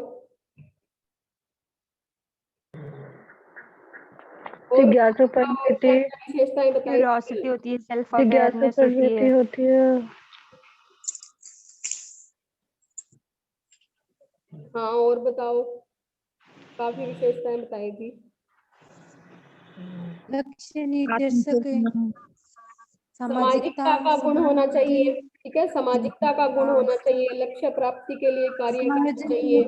जिज्ञासु प्रवृत्ति, विशेषताएं बताइए। क्यूरियोसिटी होती है, सेल्फ जिज्ञासु अवेयरनेस होती प्रवृत्ति है। होती है। हाँ और बताओ, काफी विशेषताएं बताई थी। लक्ष्य निर्देशक सामाजिकता का गुण होना चाहिए, ठीक है, सामाजिकता का गुण होना चाहिए, लक्ष्य प्राप्ति के लिए कार्य करना चाहिए।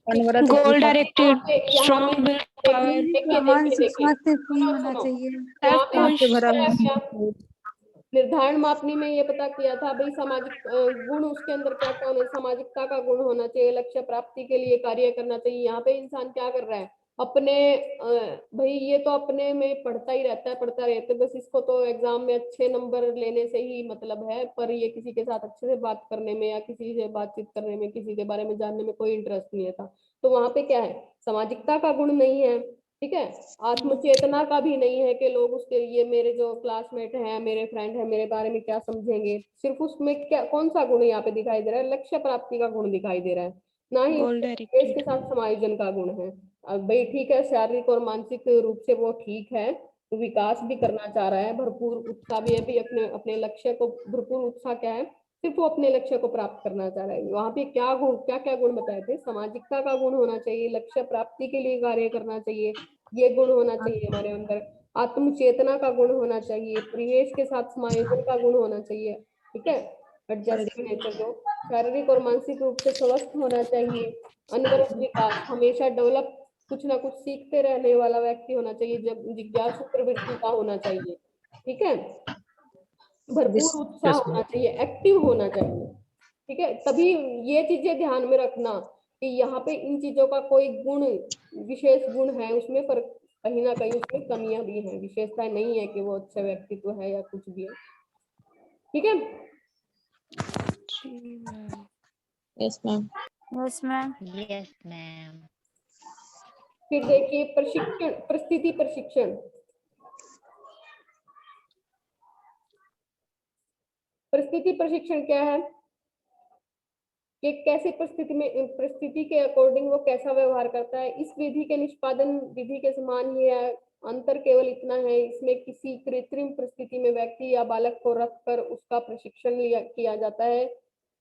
गोल डायरेक्टेड, यहाँ पे स्ट्रॉन्ग विल पावर, देखिए मानसिक सुनो स्वास्थ्य पूर्ण होना सुनो, चाहिए। यहाँ पे हमने पुश, बताया क्या, निर्धारण मापनी में ये पता किया था भाई सामाजिक गुण उसके अंदर क्या क्या होना, सामाजिकता का गुण होना चाहिए, लक्ष्य प्राप्ति के लिए कार्य करना चाहिए। यहाँ पे इंसान क्या कर रहा है, अपने भाई ये तो अपने में पढ़ता ही रहता है, पढ़ता रहता है, बस इसको तो एग्जाम में अच्छे नंबर लेने से ही मतलब है, पर ये किसी के साथ अच्छे से बात करने में या किसी से बातचीत करने में, किसी के बारे में जानने में कोई इंटरेस्ट नहीं है था। तो वहां पे क्या है, सामाजिकता का गुण नहीं है, ठीक है, आत्मचेतना का भी नहीं है कि लोग उसके, ये मेरे जो क्लासमेट हैं, मेरे फ्रेंड है, मेरे बारे में क्या समझेंगे। सिर्फ उसमें क्या, कौन सा गुण यहाँ पे दिखाई दे रहा है, लक्ष्य प्राप्ति का गुण दिखाई दे रहा है, ना ही गोल इसके डायरेक्टेड। साथ समायोजन का गुण है। अब भाई ठीक है, शारीरिक और मानसिक रूप से वो ठीक है, विकास भी करना चाह रहा है, भरपूर उत्साह भी है, भी अपने अपने लक्ष्य को भरपूर उत्साह क्या है, सिर्फ वो अपने लक्ष्य को प्राप्त करना चाह रहा है। वहां पे क्या गुण, क्या क्या गुण बताए थे, सामाजिकता का गुण होना चाहिए, लक्ष्य प्राप्ति के लिए कार्य करना चाहिए, ये गुण होना चाहिए हमारे अंदर, आत्मचेतना का गुण होना चाहिए, परिवेश के साथ समायोजन का गुण होना चाहिए, ठीक है, एडजस्टिव नेचर जो, शारीरिक और मानसिक रूप से स्वस्थ होना चाहिए, अनवरत विकास, हमेशा डेवलप, कुछ ना कुछ सीखते रहने वाला व्यक्ति होना चाहिए, जब जिज्ञासु प्रवृत्ति का होना चाहिए, ठीक है, भरपूर उत्साह होना चाहिए, एक्टिव होना चाहिए, ठीक है। तभी ये चीजें ध्यान में रखना कि यहाँ पे इन चीजों का कोई गुण, विशेष गुण है उसमें, पर कहीं ना कहीं उसमें कमियां भी हैं, विशेषताएं नहीं है कि वो अच्छा व्यक्तित्व है या कुछ भी है, ठीक है। Yes ma'am. Yes ma'am. Yes ma'am. फिर देखिए प्रशिक्षण, परिस्थिति प्रशिक्षण, परिस्थिति प्रशिक्षण क्या है कि कैसे परिस्थिति में, परिस्थिति के अकॉर्डिंग वो कैसा व्यवहार करता है। इस विधि के निष्पादन विधि के समान ही है, अंतर केवल इतना है, इसमें किसी कृत्रिम परिस्थिति में व्यक्ति या बालक को रखकर उसका प्रशिक्षण लिया किया जाता है,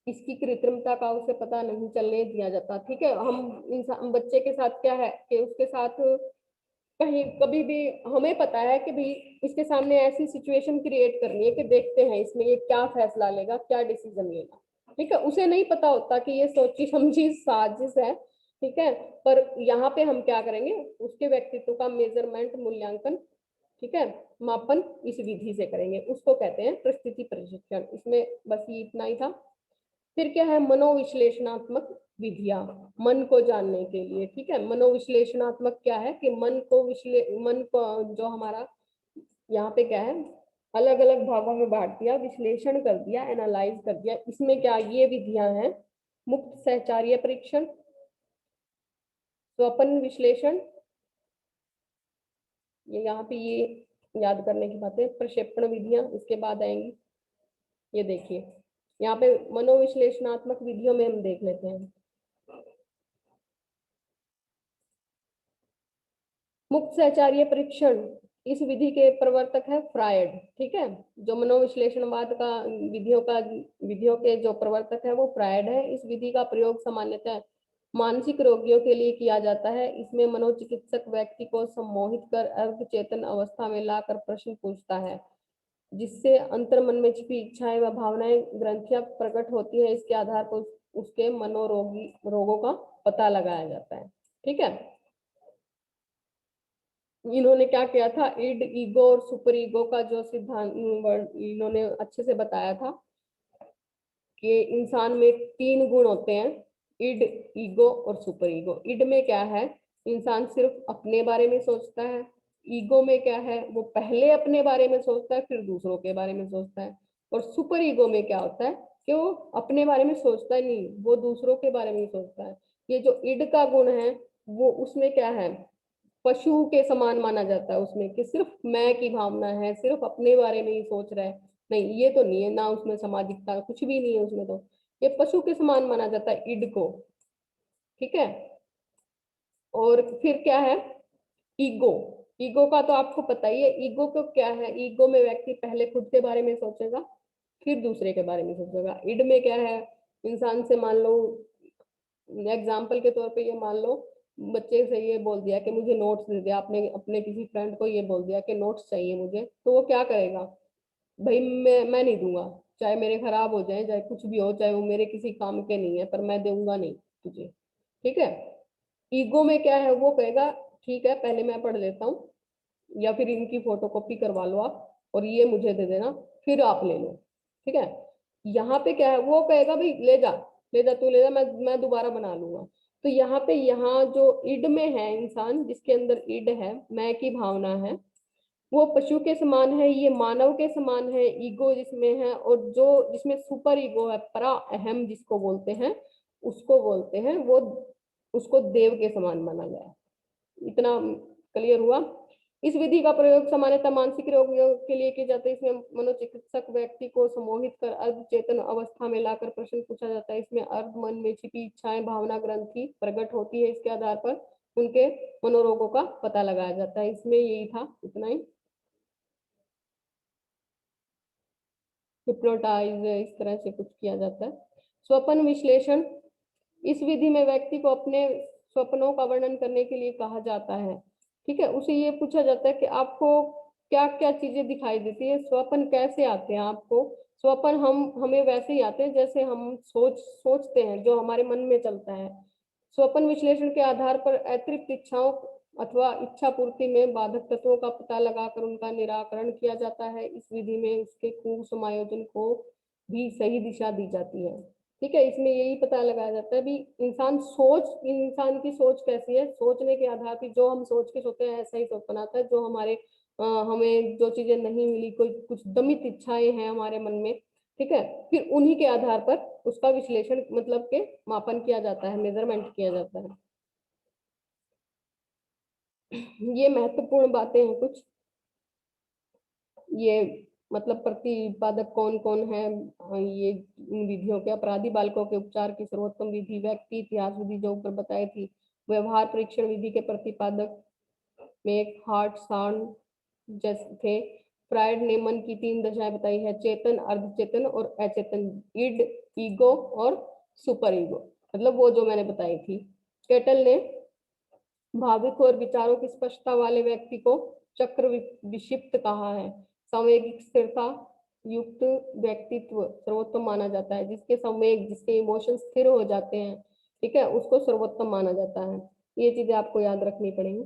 इसकी कृत्रिमता का उसे पता नहीं चलने दिया जाता, ठीक है। हम इंसान बच्चे के साथ क्या है कि उसके साथ कहीं कभी भी हमें पता है कि भाई इसके सामने ऐसी सिचुएशन क्रिएट करनी है कि देखते हैं इसमें ये क्या फैसला लेगा, क्या डिसीजन लेगा, ठीक है, उसे नहीं पता होता कि ये सोची समझी साजिश है, ठीक है, पर यहाँ पे हम क्या करेंगे, उसके व्यक्तित्व का मेजरमेंट, मूल्यांकन, ठीक है, मापन इस विधि से करेंगे, उसको कहते हैं परिस्थिति प्रशिक्षण। इसमें बस ये इतना ही था। फिर क्या है, मनोविश्लेषणात्मक विधियां, मन को जानने के लिए, ठीक है। मनोविश्लेषणात्मक क्या है कि मन को जो हमारा यहाँ पे क्या है, अलग अलग भागों में बांट दिया, विश्लेषण कर दिया, एनालाइज कर दिया। इसमें क्या ये विधियां हैं, मुक्त सहचार्य परीक्षण, स्वपन विश्लेषण, ये यहाँ पे ये याद करने की बातें, प्रक्षेपण विधियां इसके बाद आएंगी। ये देखिए यहाँ पे मनोविश्लेषणात्मक विधियों में हम देख लेते हैं। मुक्त सहचार्य परीक्षण, इस विधि के प्रवर्तक है फ्रायड, ठीक है, जो मनोविश्लेषणवाद का विधियों के जो प्रवर्तक है वो फ्रायड है। इस विधि का प्रयोग सामान्यतः मानसिक रोगियों के लिए किया जाता है। इसमें मनोचिकित्सक व्यक्ति को सम्मोहित कर अर्धचेतन अवस्था में लाकर प्रश्न पूछता है, जिससे अंतर्मन में छिपी इच्छाएं व भावनाएं, ग्रंथियां प्रकट होती है। इसके आधार पर उसके रोगों का पता लगाया जाता है, ठीक है। इन्होंने क्या किया था, इड, ईगो और सुपर ईगो का जो सिद्धांत इन्होंने अच्छे से बताया था कि इंसान में 3 गुण होते हैं, इड, ईगो और सुपर ईगो। इड में क्या है, इंसान सिर्फ अपने बारे में सोचता है। ईगो में क्या है, वो पहले अपने बारे में सोचता है फिर दूसरों के बारे में सोचता है। और सुपर ईगो में क्या होता है कि वो अपने बारे में सोचता ही नहीं, वो दूसरों के बारे में ही सोचता है। ये जो इड का गुण है वो उसमें क्या है, पशु के समान माना जाता है उसमें, कि सिर्फ मैं की भावना है, सिर्फ अपने बारे में ही सोच रहा है। नहीं, ये तो नहीं है ना, उसमें सामाजिकता कुछ भी नहीं है उसमें, तो ये पशु के समान माना जाता है इड को। ठीक है। और फिर क्या है, ईगो। ईगो का तो आपको पता ही है, ईगो को क्या है, ईगो में व्यक्ति पहले खुद के बारे में सोचेगा फिर दूसरे के बारे में सोचेगा। इड में क्या है, इंसान से मान लो, एग्जाम्पल के तौर पे ये मान लो बच्चे से ये बोल दिया कि मुझे नोट्स दे दिया, आपने अपने किसी फ्रेंड को ये बोल दिया कि नोट्स चाहिए मुझे, तो वो क्या करेगा, भाई मैं नहीं दूंगा, चाहे मेरे खराब हो जाए, चाहे कुछ भी हो, चाहे वो मेरे किसी काम के नहीं है, पर मैं दूंगा नहीं तुझे। ठीक है। ईगो में क्या है, वो कहेगा ठीक है पहले मैं पढ़ लेता हूँ, या फिर इनकी फोटोकॉपी करवा लो आप और ये मुझे दे देना फिर आप ले लो। ठीक है। यहाँ पे क्या है, वो कहेगा भाई ले जा, ले जा तू ले जा, मैं दोबारा बना लूंगा। तो यहाँ पे, यहाँ जो इड में है इंसान, जिसके अंदर इड है, मैं की भावना है, वो पशु के समान है, ये मानव के समान है। ईगो जिसमें है, और जो जिसमें सुपर ईगो है, परा अहम जिसको बोलते हैं, उसको बोलते हैं, वो उसको देव के समान माना गया है। इतना क्लियर हुआ। इस विधि का प्रयोग सामान्यतः मानसिक रोगियों के लिए किया जाता है। इसमें मनोचिकित्सक व्यक्ति को सम्मोहित कर अर्ध चेतन अवस्था में लाकर प्रश्न पूछा जाता है। इसमें अर्ध मन में छिपी इच्छाएं, भावना ग्रंथि प्रकट होती है, इसके आधार पर उनके मनोरोगों का पता लगाया जाता है। इसमें यही था, इतना ही। हिप्नोटाइज इस तरह से कुछ किया जाता है। स्वप्न विश्लेषण, इस विधि में व्यक्ति को अपने स्वप्नों का वर्णन करने के लिए कहा जाता है। ठीक है। उसे ये पूछा जाता है कि आपको क्या क्या चीजें दिखाई देती है, स्वप्न कैसे आते हैं आपको। स्वप्न हमें वैसे ही आते हैं जैसे हम सोचते हैं, जो हमारे मन में चलता है। स्वप्न विश्लेषण के आधार पर अतिरिक्त इच्छाओं अथवा इच्छा पूर्ति में बाधक तत्वों का पता लगाकर उनका निराकरण किया जाता है। इस विधि में उसके खूब समायोजन को भी सही दिशा दी जाती है। ठीक है। इसमें यही पता लगाया जाता है भी इंसान की सोच कैसी है, सोचने के आधार पर जो हम सोच के सोते हैं ऐसा ही स्वप्न आता है। जो हमें जो चीजें नहीं मिली, कोई कुछ दमित इच्छाएं हैं हमारे मन में, ठीक है, फिर उन्हीं के आधार पर उसका विश्लेषण मतलब के मापन किया जाता है, मेजरमेंट किया जाता है। ये महत्वपूर्ण बातें हैं कुछ। ये मतलब प्रतिपादक कौन कौन है, ये इन विधियों के, अपराधी बालकों के उपचार की सर्वोत्तम विधि, व्यक्ति इतिहास विधि जो ऊपर बताई थी, व्यवहार परीक्षण विधि के प्रतिपादक में एक हार्ट सांड जैसे थे। फ्रायड ने मन की 3 दशाएं बताई है, चेतन, अर्धचेतन और अचेतन, इड, ईगो और सुपर ईगो, मतलब वो जो मैंने बताई थी। केटल ने भाविक और विचारों की स्पष्टता वाले व्यक्ति को चक्र विक्षिप्त कहा है। संवेगिक स्थिरता युक्त व्यक्तित्व सर्वोत्तम माना जाता है, जिसके संवेग, जिसके इमोशन स्थिर हो जाते हैं, ठीक है, उसको सर्वोत्तम माना जाता है। ये चीजें आपको याद रखनी पड़ेंगी।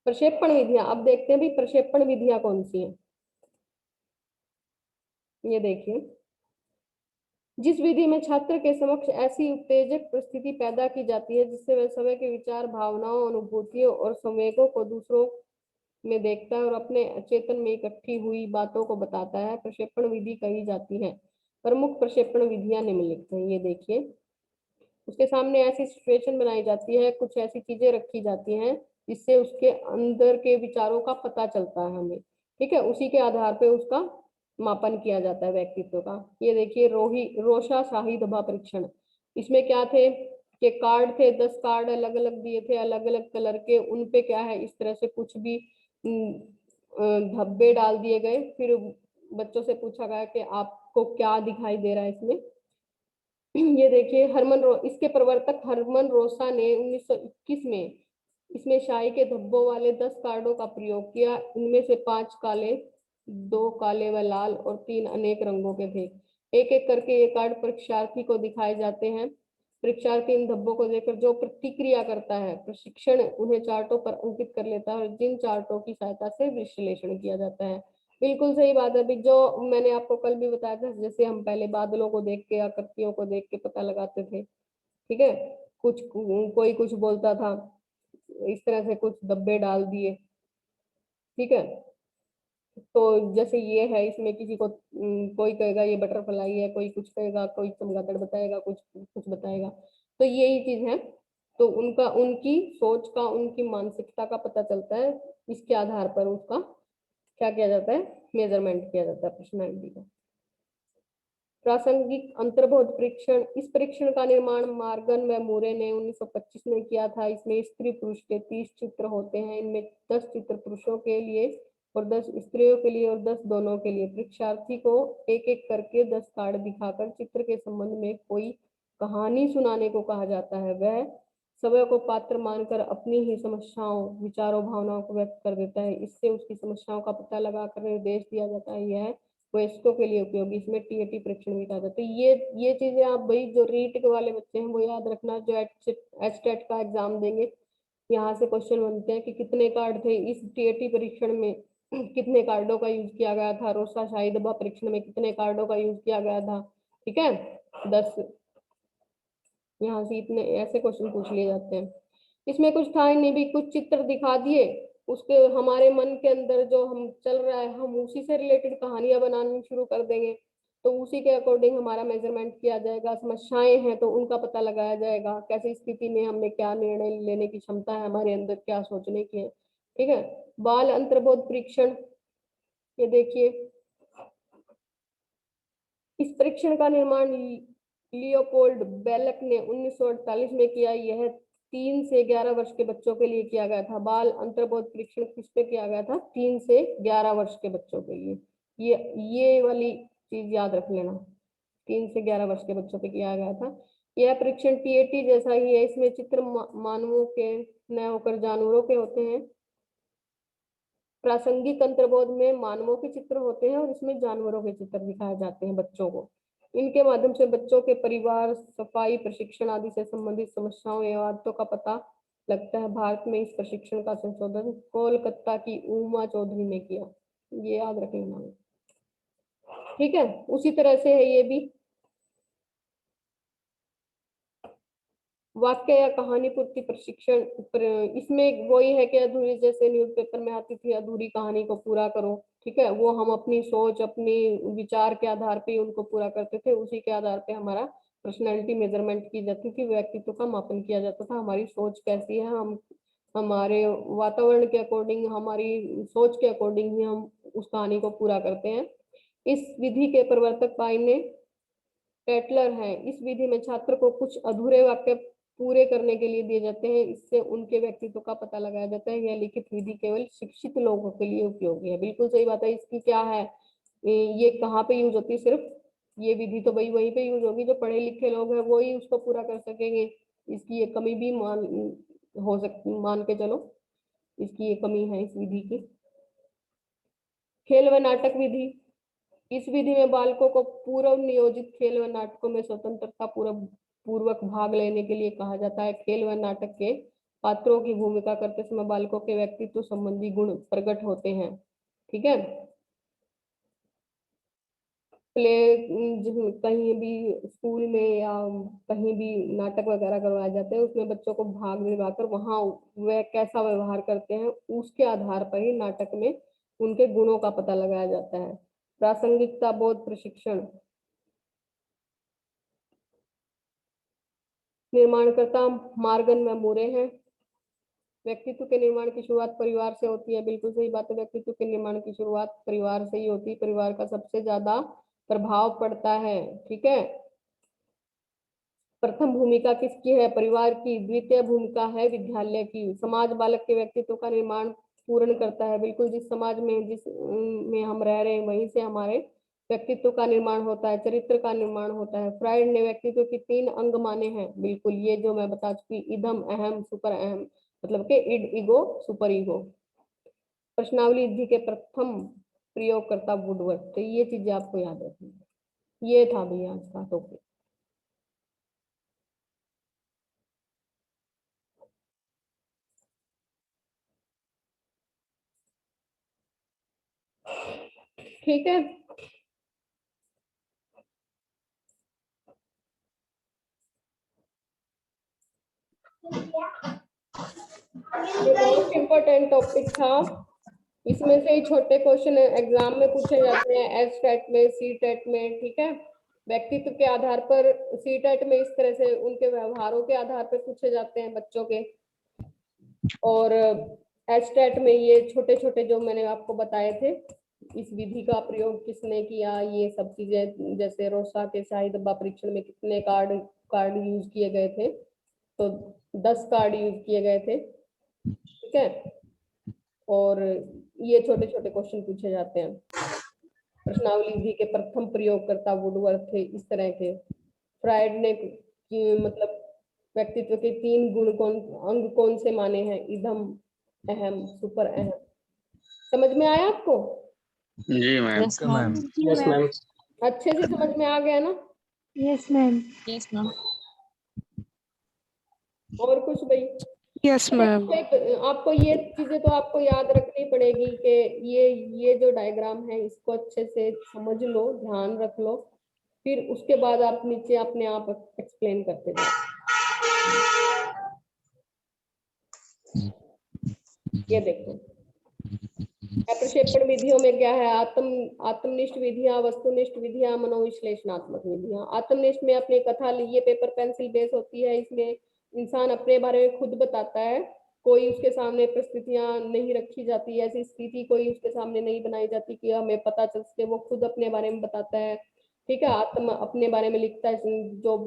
प्रक्षेपण विधियां, अब देखते हैं भी प्रक्षेपण विधियां कौन सी हैं। ये देखिए, जिस विधि में छात्र के समक्ष ऐसी उत्तेजक परिस्थिति पैदा की जाती है जिससे वह स्वयं के विचार, भावनाओं, अनुभूतियों और संवेगों को दूसरों में देखता है और अपने अचेतन में इकट्ठी हुई बातों को बताता है, प्रक्षेपण विधि कही जाती है। प्रमुख प्रक्षेपण विधियां निम्नलिखित हैं। ये देखिए, उसके सामने ऐसी सिचुएशन बनाई जाती है, कुछ ऐसी चीजें रखी जाती हैं जिससे उसके अंदर के विचारों का पता चलता है हमें, ठीक है, उसी के आधार पे उसका मापन किया जाता है व्यक्तित्व का। ये देखिए, रोशा शाही दबा परीक्षण। इसमें क्या थे कि कार्ड थे, 10 कार्ड अलग अलग दिए थे, अलग अलग कलर के, उन पे क्या है इस तरह से कुछ भी धब्बे डाल दिए गए। फिर बच्चों से पूछा गया कि आपको क्या दिखाई दे रहा है इसमें। ये देखिए, इसके प्रवर्तक हरमन रोसा ने 1921 में इसमें शाही के धब्बों वाले 10 कार्डों का प्रयोग किया। इनमें से 5 काले, 2 काले व लाल और 3 अनेक रंगों के थे। एक एक करके ये कार्ड परीक्षार्थी को दिखाए जाते हैं। परीक्षार्थी इन धब्बों को देखकर जो प्रतिक्रिया करता है, प्रशिक्षण उन्हें चार्टों पर अंकित कर लेता है और जिन चार्टों की सहायता से विश्लेषण किया जाता है। बिल्कुल सही बात है। जो मैंने आपको कल भी बताया था, जैसे हम पहले बादलों को देख के, आकृतियों को देख के पता लगाते थे, ठीक है, कोई कुछ बोलता था, इस तरह से कुछ धब्बे डाल दिए, ठीक है। तो जैसे ये है, इसमें किसी को कोई कहेगा ये बटरफ्लाई है, कोई कुछ कहेगा, कोई चमगादड़ बताएगा, कुछ कुछ बताएगा। तो यही चीज है। तो उनकी सोच का, उनकी मानसिकता का पता चलता है। इसके आधार पर उसका क्या किया जाता है, मेजरमेंट किया जाता है पर्सनैलिटी का। प्रासंगिक अंतर्बोध परीक्षण, इस परीक्षण का निर्माण मार्गन व मूरे ने 1925 में किया था। इसमें स्त्री पुरुष के 30 चित्र होते हैं। इनमें 10 चित्र पुरुषों के लिए और 10 स्त्रियों के लिए और 10 दोनों के लिए। परीक्षार्थी को एक एक करके 10 कार्ड दिखाकर चित्र के संबंध में कोई कहानी सुनाने को कहा जाता है। वह समय को पात्र मानकर अपनी ही समस्याओं, विचारों, भावनाओं को व्यक्त कर देता है। इससे उसकी समस्याओं का पता लगाकर निर्देश दिया जाता है। यह वयस्कों के लिए उपयोगी, इसमें टीएटी परीक्षण भी कहा जाता है। ये चीजें आप भाई जो रीट के वाले बच्चे हैं वो याद रखना, जो एचटेट का एग्जाम देंगे यहाँ से क्वेश्चन बनते हैं कि कितने कार्ड थे इस टीएटी परीक्षण में, कितने कार्डों का यूज किया गया था, रोसा शाही दबा परीक्षण में कितने कार्डों का यूज किया गया था। ठीक है, 10 यहाँ से इतने ऐसे क्वेश्चन पूछ लिए जाते हैं। इसमें कुछ था ही नहीं, भी कुछ चित्र दिखा दिए, उसके हमारे मन के अंदर जो हम चल रहा है हम उसी से रिलेटेड कहानियां बनानी शुरू कर देंगे, तो उसी के अकॉर्डिंग हमारा मेजरमेंट किया जाएगा। समस्याएं हैं तो उनका पता लगाया जाएगा, कैसी स्थिति में हमें क्या निर्णय लेने की क्षमता है हमारे अंदर, क्या सोचने की है। ठीक है, बाल अंतर्बोध परीक्षण, ये देखिए इस परीक्षण का निर्माण लियोपोल्ड बेलक ने 1948 में किया। यह 3 से 11 वर्ष के बच्चों के लिए किया गया था। बाल अंतर्बोध परीक्षण किस पे किया गया था? 3 से 11 वर्ष के बच्चों के लिए। ये वाली चीज याद रख लेना, 3 से 11 वर्ष के बच्चों पे किया गया था। यह परीक्षण टीएटी जैसा ही है। इसमें चित्र मानवों के न होकर जानवरों के होते हैं। प्रासंगिक अंतर्बोध में मानवों के चित्र होते हैं और इसमें जानवरों के चित्र दिखाए जाते हैं बच्चों को। इनके माध्यम से बच्चों के परिवार, सफाई, प्रशिक्षण आदि से संबंधित समस्याओं एवं आदतों का पता लगता है। भारत में इस प्रशिक्षण का संशोधन कोलकाता की उमा चौधरी ने किया, ये याद रख लेना। ठीक है, उसी तरह से है ये भी। वाक्य या कहानी पूर्ति प्रशिक्षण, इसमें वही है कि अधूरी, जैसे न्यूज़पेपर में आती थी अधूरी कहानी को पूरा करो। ठीक है, वो हम अपनी सोच, अपनी विचार के आधार पे उनको पूरा करते थे। उसी के आधार पे हमारा पर्सनैलिटी मेजरमेंट की जाती थी, व्यक्तित्व का मापन किया जाता था। हमारी सोच कैसी है, हम हमारे वातावरण के अकॉर्डिंग, हमारी सोच के अकॉर्डिंग ही हम उस कहानी को पूरा करते हैं। इस विधि के प्रवर्तक पाइने टेटलर हैं। इस विधि में छात्र को कुछ अधूरे वाक्य पूरे करने के लिए दिए जाते हैं। इससे उनके व्यक्तित्व का पता लगाया जाता है। यह लिखित विधि केवल शिक्षित लोगों के लिए उपयोगी है। बिल्कुल सही बात है। इसकी क्या है, ये कहाँ पे यूज होती है? सिर्फ ये विधि तो भाई वहीं पे यूज होगी, जो पढ़े लिखे लोग हैं वो ही उसको पूरा कर सकेंगे। इसकी ये कमी भी मान के चलो, इसकी ये कमी है इस विधि की। खेल व नाटक विधि, इस विधि में बालकों को पूर्व नियोजित खेल व नाटकों में स्वतंत्रता पूर्वक भाग लेने के लिए कहा जाता है। खेल व नाटक के पात्रों की भूमिका करते समय बालकों के व्यक्तित्व संबंधी गुण प्रकट होते हैं। ठीक है, प्ले कहीं भी स्कूल में या कहीं भी नाटक वगैरह करवाए जाते हैं, उसमें बच्चों को भाग दिलवाकर वहाँ वह कैसा व्यवहार करते हैं उसके आधार पर ही नाटक में उनके गुणों का पता लगाया जाता है। प्रासंगिकता बोध प्रशिक्षण, निर्माणकर्ता मार्गन व मूरे हैं। व्यक्तित्व के निर्माण की शुरुआत परिवार से होती है। बिल्कुल सही बात है, व्यक्तित्व के निर्माण की शुरुआत परिवार से ही होती है। परिवार का सबसे ज्यादा प्रभाव पड़ता है। ठीक है, प्रथम भूमिका किसकी है? परिवार की। द्वितीय भूमिका है विद्यालय की। समाज बालक के व्यक्तित्व का निर्माण पूर्ण करता है। बिल्कुल, जिस समाज में जिस में हम रह रहे हैं वहीं से हमारे व्यक्तित्व का निर्माण होता है, चरित्र का निर्माण होता है। फ्राइड ने व्यक्तित्व के 3 अंग माने हैं। बिल्कुल, ये जो मैं बता चुकी, इदम, अहम, सुपर अहम, मतलब के इड, ईगो, सुपर ईगो। प्रश्नावली विधि के प्रथम प्रयोगकर्ता वुडवर्ड। तो ये चीजें आपको याद रखनी। ये था भैया आज का टॉपिक। ठीक है, ये मोस्ट इम्पोर्टेंट टॉपिक था। इसमें से ही छोटे क्वेश्चन एग्जाम में पूछे जाते हैं, एचटेट में, सीटेट में। ठीक है, व्यक्तित्व के आधार पर सीटेट में इस तरह से उनके व्यवहारों के आधार पर पूछे जाते हैं बच्चों के, और एचटेट में ये छोटे छोटे जो मैंने आपको बताए थे इस विधि का प्रयोग किसने किया, ये सब चीजें, जैसे रोसा के शाही डब्बा परीक्षण में कितने कार्ड यूज किए गए थे, तो 10 कार्ड यूज किए गए थे, ठीक है। और ये छोटे छोटे क्वेश्चन पूछे जाते हैं। प्रश्नावली विधि के प्रथम प्रयोगकर्ता वुडवर्थ थे, इस तरह के। फ्रायड ने मतलब व्यक्तित्व के 3 गुण अंग कौन से माने हैं, इदम, अहम, सुपर अहम। समझ में आया आपको? जी ma'am. Yes ma'am. Yes ma'am. अच्छे से समझ में आ गया ना? Yes ma'am. Yes ma'am. और कुछ भाई? Yes ma'am. आपको ये चीजें तो आपको याद रखनी पड़ेगी कि ये जो डायग्राम है इसको अच्छे से समझ लो, ध्यान रख लो, फिर उसके बाद आप नीचे अपने आप एक्सप्लेन करते जाओ। ये देखो, प्रक्षेपण विधियों में क्या है, आत्मनिष्ठ विधियां, वस्तुनिष्ठ विधियां, मनोविश्लेषणात्मक विधियां। आत्मनिष्ठ में अपनी कथा, ये पेपर पेंसिल बेस होती है, इसमें इंसान अपने बारे में खुद बताता है, कोई उसके सामने परिस्थितियां नहीं रखी जाती, ऐसी स्थिति कोई उसके सामने नहीं बनाई जाती कि हमें पता चल सके, वो खुद अपने बारे में बताता है, ठीक है। आत्म अपने बारे में लिखता है, जो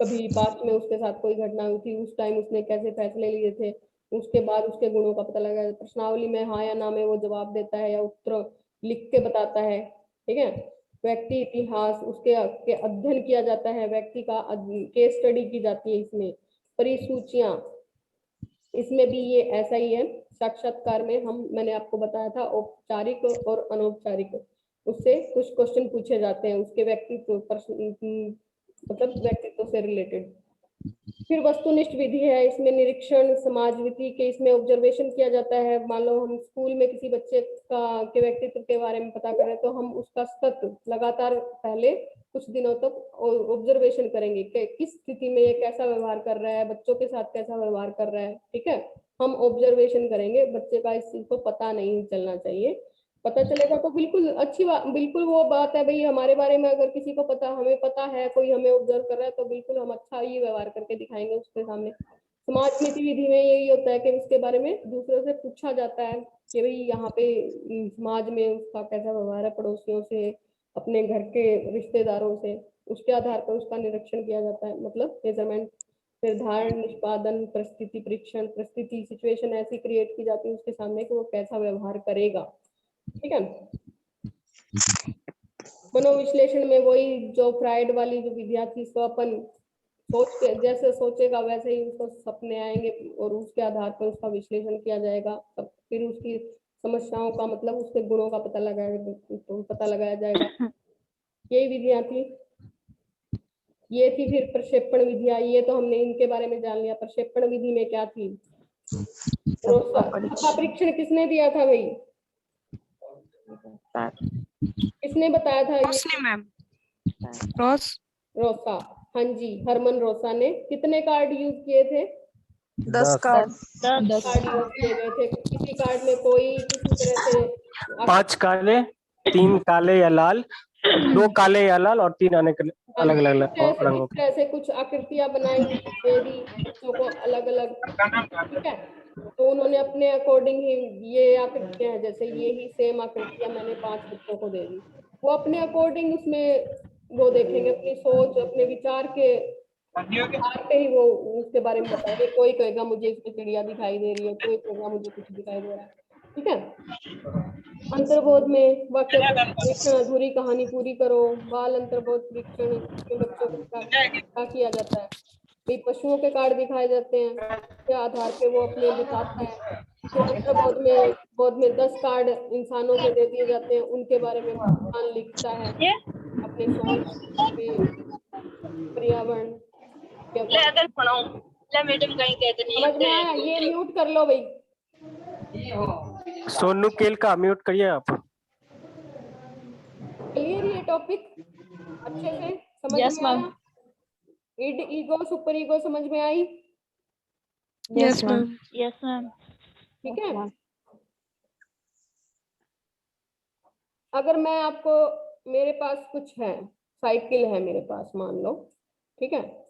कभी पास्ट में उसके साथ कोई घटना हुई थी, उस टाइम उसने कैसे फैसले लिए थे, उसके बाद उसके गुणों का पता लगा। प्रश्नावली में हाँ या ना में वो जवाब देता है या उत्तर लिख के बताता है, ठीक है। व्यक्ति इतिहास, उसके अध्ययन किया जाता है, व्यक्ति का केस स्टडी की जाती है इसमें। परिसूचियां, इसमें भी ये ऐसा ही है। साक्षात्कार में मैंने आपको बताया था औपचारिक और अनौपचारिक, उससे कुछ क्वेश्चन पूछे जाते हैं उसके व्यक्तित्व मतलब व्यक्तित्व से रिलेटेड। फिर वस्तुनिष्ठ विधि है, इसमें निरीक्षण, समाजविधि के इसमें ऑब्जर्वेशन किया जाता है। मान लो हम स्कूल में किसी बच्चे के व्यक्तित्व के बारे में पता करें, तो हम उसका सतत लगातार पहले कुछ दिनों तक ऑब्जर्वेशन करेंगे कि किस स्थिति में ये कैसा व्यवहार कर रहा है, बच्चों के साथ कैसा व्यवहार कर रहा है, ठीक है। हम ऑब्जर्वेशन करेंगे, बच्चे का इस चीज को पता नहीं चलना चाहिए, पता चलेगा तो बिल्कुल अच्छी बात, बिल्कुल वो बात है भाई, हमारे बारे में अगर किसी को पता, हमें पता है, कोई हमें ऑब्जर्व कर रहा है, तो बिल्कुल हम अच्छा ही व्यवहार करके दिखाएंगे उसके सामने। समाज नीति विधि में यही होता है कि उसके बारे में दूसरों से पूछा जाता है कि भाई यहाँ पे समाज में उसका कैसा व्यवहार है, पड़ोसियों से, अपने घर के रिश्तेदारों से, उसके आधार पर उसका निरीक्षण किया जाता है, मतलब मेजरमेंट। निर्धारण, निष्पादन, परिस्थिति परीक्षण, परिस्थिति सिचुएशन ऐसी क्रिएट की जाती है उसके सामने कि वो कैसा व्यवहार करेगा, ठीक है। मनोविश्लेषण में वही जो फ्रायड वाली जो विधिया थी, तो अपन सोच के जैसे सोचेगा वैसे ही उसको सपने आएंगे और उसके आधार पर उसका विश्लेषण किया जाएगा, तब फिर उसकी समस्याओं का मतलब उसके गुणों का पता लगाया जाएगा। यही विधियां थी, ये थी। फिर प्रक्षेपण विधियां, ये तो हमने इनके बारे में जान लिया। प्रक्षेपण विधि में क्या थी, परीक्षण किसने दिया था भाई, किसने बताया था ये? मैम। रोसा, हाँ जी, हरमन रोसा ने। कितने कार्ड यूज किए थे? 10 कार्ड। 10 कार्ड यूज किए गए थे। किसी कार्ड में कोई किसी तरह से 5 काले, 3 काले या लाल, 2 काले या लाल और 3 अलग अलग रंगों के। ऐसे कुछ आकृतियां बनाई दे दी बच्चों को अलग अलग, ठीक है। तो उन्होंने अपने अकॉर्डिंग ही, ये आकृतियां हैं, जैसे ये ही सेम आकृतियां मैंने 5 बच्चों को दे दी, वो अपने अकॉर्डिंग उसमें वो देखेंगे, अपनी सोच, अपने विचार के आधार पे ही वो उसके बारे में बताएंगे। कोई कहेगा मुझे इसमें चिड़िया दिखाई दे रही है, कोई कहेगा मुझे कुछ दिखाई दे रहा है, ठीक है। अंतर्बोध में वाक्य परीक्षण, अधूरी कहानी पूरी करो। बाल अंतर्बोध परीक्षण में बच्चों को क्या किया जाता है, भाई पशुओं के कार्ड दिखाए जाते हैं, के आधार पे वो अपने बताता है। तो अंतर्बोध में 10 कार्ड इंसानों के दे दिए जाते हैं, उनके बारे में इंसान लिखता है अपने सोच, पर्यावरण। समझ में आया? ये म्यूट कर लो भाई। सोनू केल का म्यूट करिए आप। क्लियर ये टॉपिक अच्छे से समझ Yes, में ma'am. आया? इड, ईगो, सुपर ईगो समझ में आई? Yes ma'am. Yes ma'am. ठीक है। अगर मैं आपको, मेरे पास कुछ है, साइकिल है मेरे पास मान लो, ठीक है।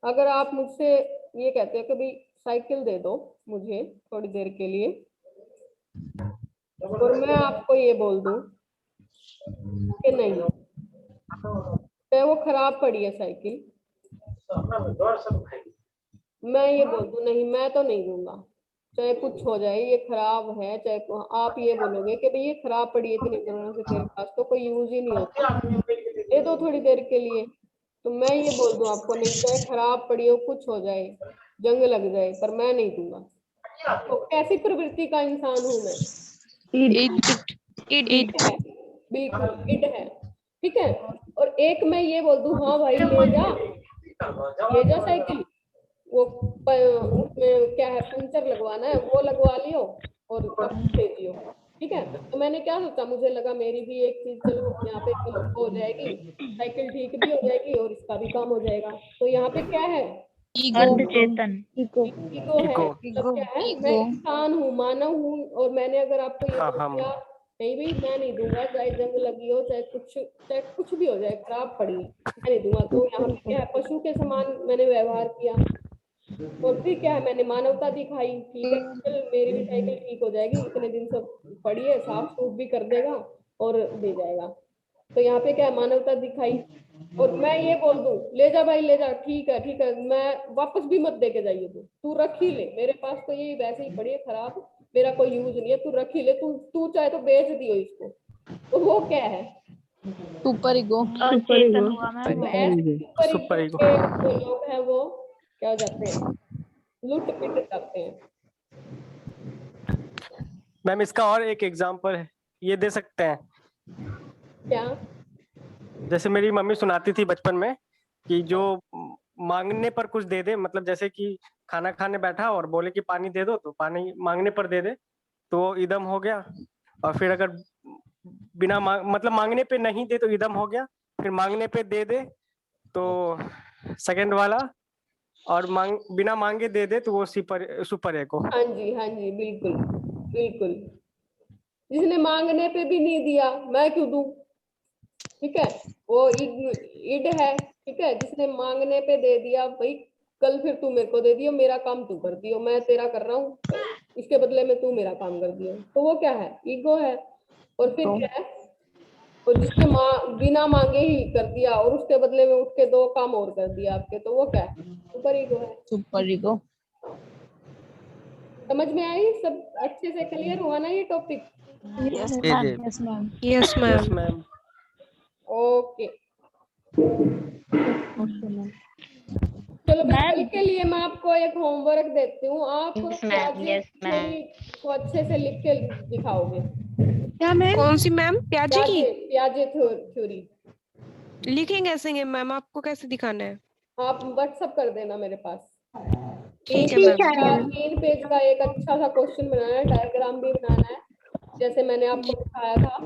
अगर आप मुझसे ये कहते हैं कि भाई साइकिल दे दो मुझे थोड़ी देर के लिए, और मैं आपको ये बोल दूं कि नहीं, चाहे वो खराब पड़ी है साइकिल, मैं ये बोल दूं नहीं, मैं तो नहीं दूंगा, चाहे कुछ हो जाए, ये खराब है, चाहे आप ये बोलोगे कि भाई ये खराब पड़ी है इतनी दिनों से तेरे पास, तो कोई यूज ही नहीं होता, दे दो थोड़ी देर के लिए, तो मैं ये बोल दूं आपको नहीं, चाहे खराब पड़ी हो, कुछ हो जाए, जंग लग जाए, पर मैं नहीं दूंगा। तो कैसी प्रवृत्ति का इंसान हूं मैं? इड है, बिल्कुल इड है, ठीक है। और एक मैं ये बोल दूं हाँ भाई ले जा साइकिल, वो उसमें क्या है पंचर लगवाना है वो लगवा लियो और वापस दे दियो, ठीक है। तो मैंने क्या सोचा, मुझे लगा मेरी भी एक चीज चलो यहाँ पे हो जाएगी, साइकिल ठीक भी हो जाएगी और इसका भी काम हो जाएगा। तो यहाँ पे क्या है, अर्धचेतन ईगो है, मतलब क्या है, मैं इंसान हूँ, मानव हूँ, और मैंने अगर आपको ये बोल दिया नहीं भाई मैं नहीं दूंगा, चाहे जंग लगी हो, चाहे कुछ भी हो जाए, खराब पड़ी है, मैं नहीं दूंगा। तो यहाँ पे क्या है, पशु के समान मैंने व्यवहार किया, और फिर क्या है, मैंने मानवता दिखाई, ठीक है चल मेरी भी साइकिल ठीक हो जाएगी, इतने दिन से पड़ी है, साफ सूफ भी कर देगा और दे जाएगा। तो यहाँ पे क्या है, मानवता दिखाई। और मैं ये बोल दूं ले जा भाई ले जा, ठीक है, मैं वापस भी मत दे के जाइए, तू रख ही ले, मेरे पास तो ये वैसे ही पड़ी है खराब, मेरा कोई यूज नहीं है, तू रख ही ले, तू चाहे तो बेच दियो इसको। तो वो क्या है, सुपर ईगो। अचेतन हुआ तो मैम। ऐसे सुपर ईगो। के जो लोग हैं वो क्या हो जाते हैं, लुट पिट जाते हैं। मैम इसका और एक एग्जांपल है, ये दे सकते हैं। क्या? जैसे मेरी मम्मी सुनाती थी बचपन में कि जो मांगने पर कुछ दे दे, मतलब जैसे कि खाना खाने बैठा और बोले कि पानी दे दो, तो पानी मांगने पर दे दे तो इदम हो गया, और फिर अगर बिना मतलब मांगने पे नहीं दे तो इदम हो गया, फिर मांगने पे दे दे तो सेकंड वाला, और बिना मांगे दे दे तो वो सुपर एको। हाँ जी बिल्कुल बिल्कुल, जिसने मांगने पे भी नहीं दिया मैं क्यों दूं, ठीक है, वो इड है, ठीक है। जिसने मांगने पे दे दिया, भाई कल फिर तू मेरे को दे दियो, मेरा काम तू कर दियो, मैं तेरा कर रहा हूँ, इसके बदले में तू मेरा काम कर दियो, तो वो क्या है, ईगो है। और फिर क्या है, और जिसने बिना मांगे ही कर दिया और उसके बदले में उठ के 2 काम और कर दिया आपके, तो वो क्या है, सुपर ईगो है। Super ego. समझ में आई, सब अच्छे से क्लियर हुआ ना ये टॉपिक? यस जी मैम। जी yes ma'am. Yes, yes ma'am. Ma'am. Okay, चलो कल के लिए मैं आपको एक होमवर्क देती हूँ, आप प्याजे थ्योरी को अच्छे से लिख के दिखाओगे। क्या मैम? कौन सी मैम? प्याजे की? प्याजे थ्योरी लिखेंगे कैसे मैम? आपको कैसे दिखाना है? आप व्हाट्सएप कर देना मेरे पास। ठीक है मैम। 3 पेज का एक अच्छा सा क्वेश्चन बनाना है, डायग्राम भी बनाना है, जैसे मैंने आपको दिखाया था।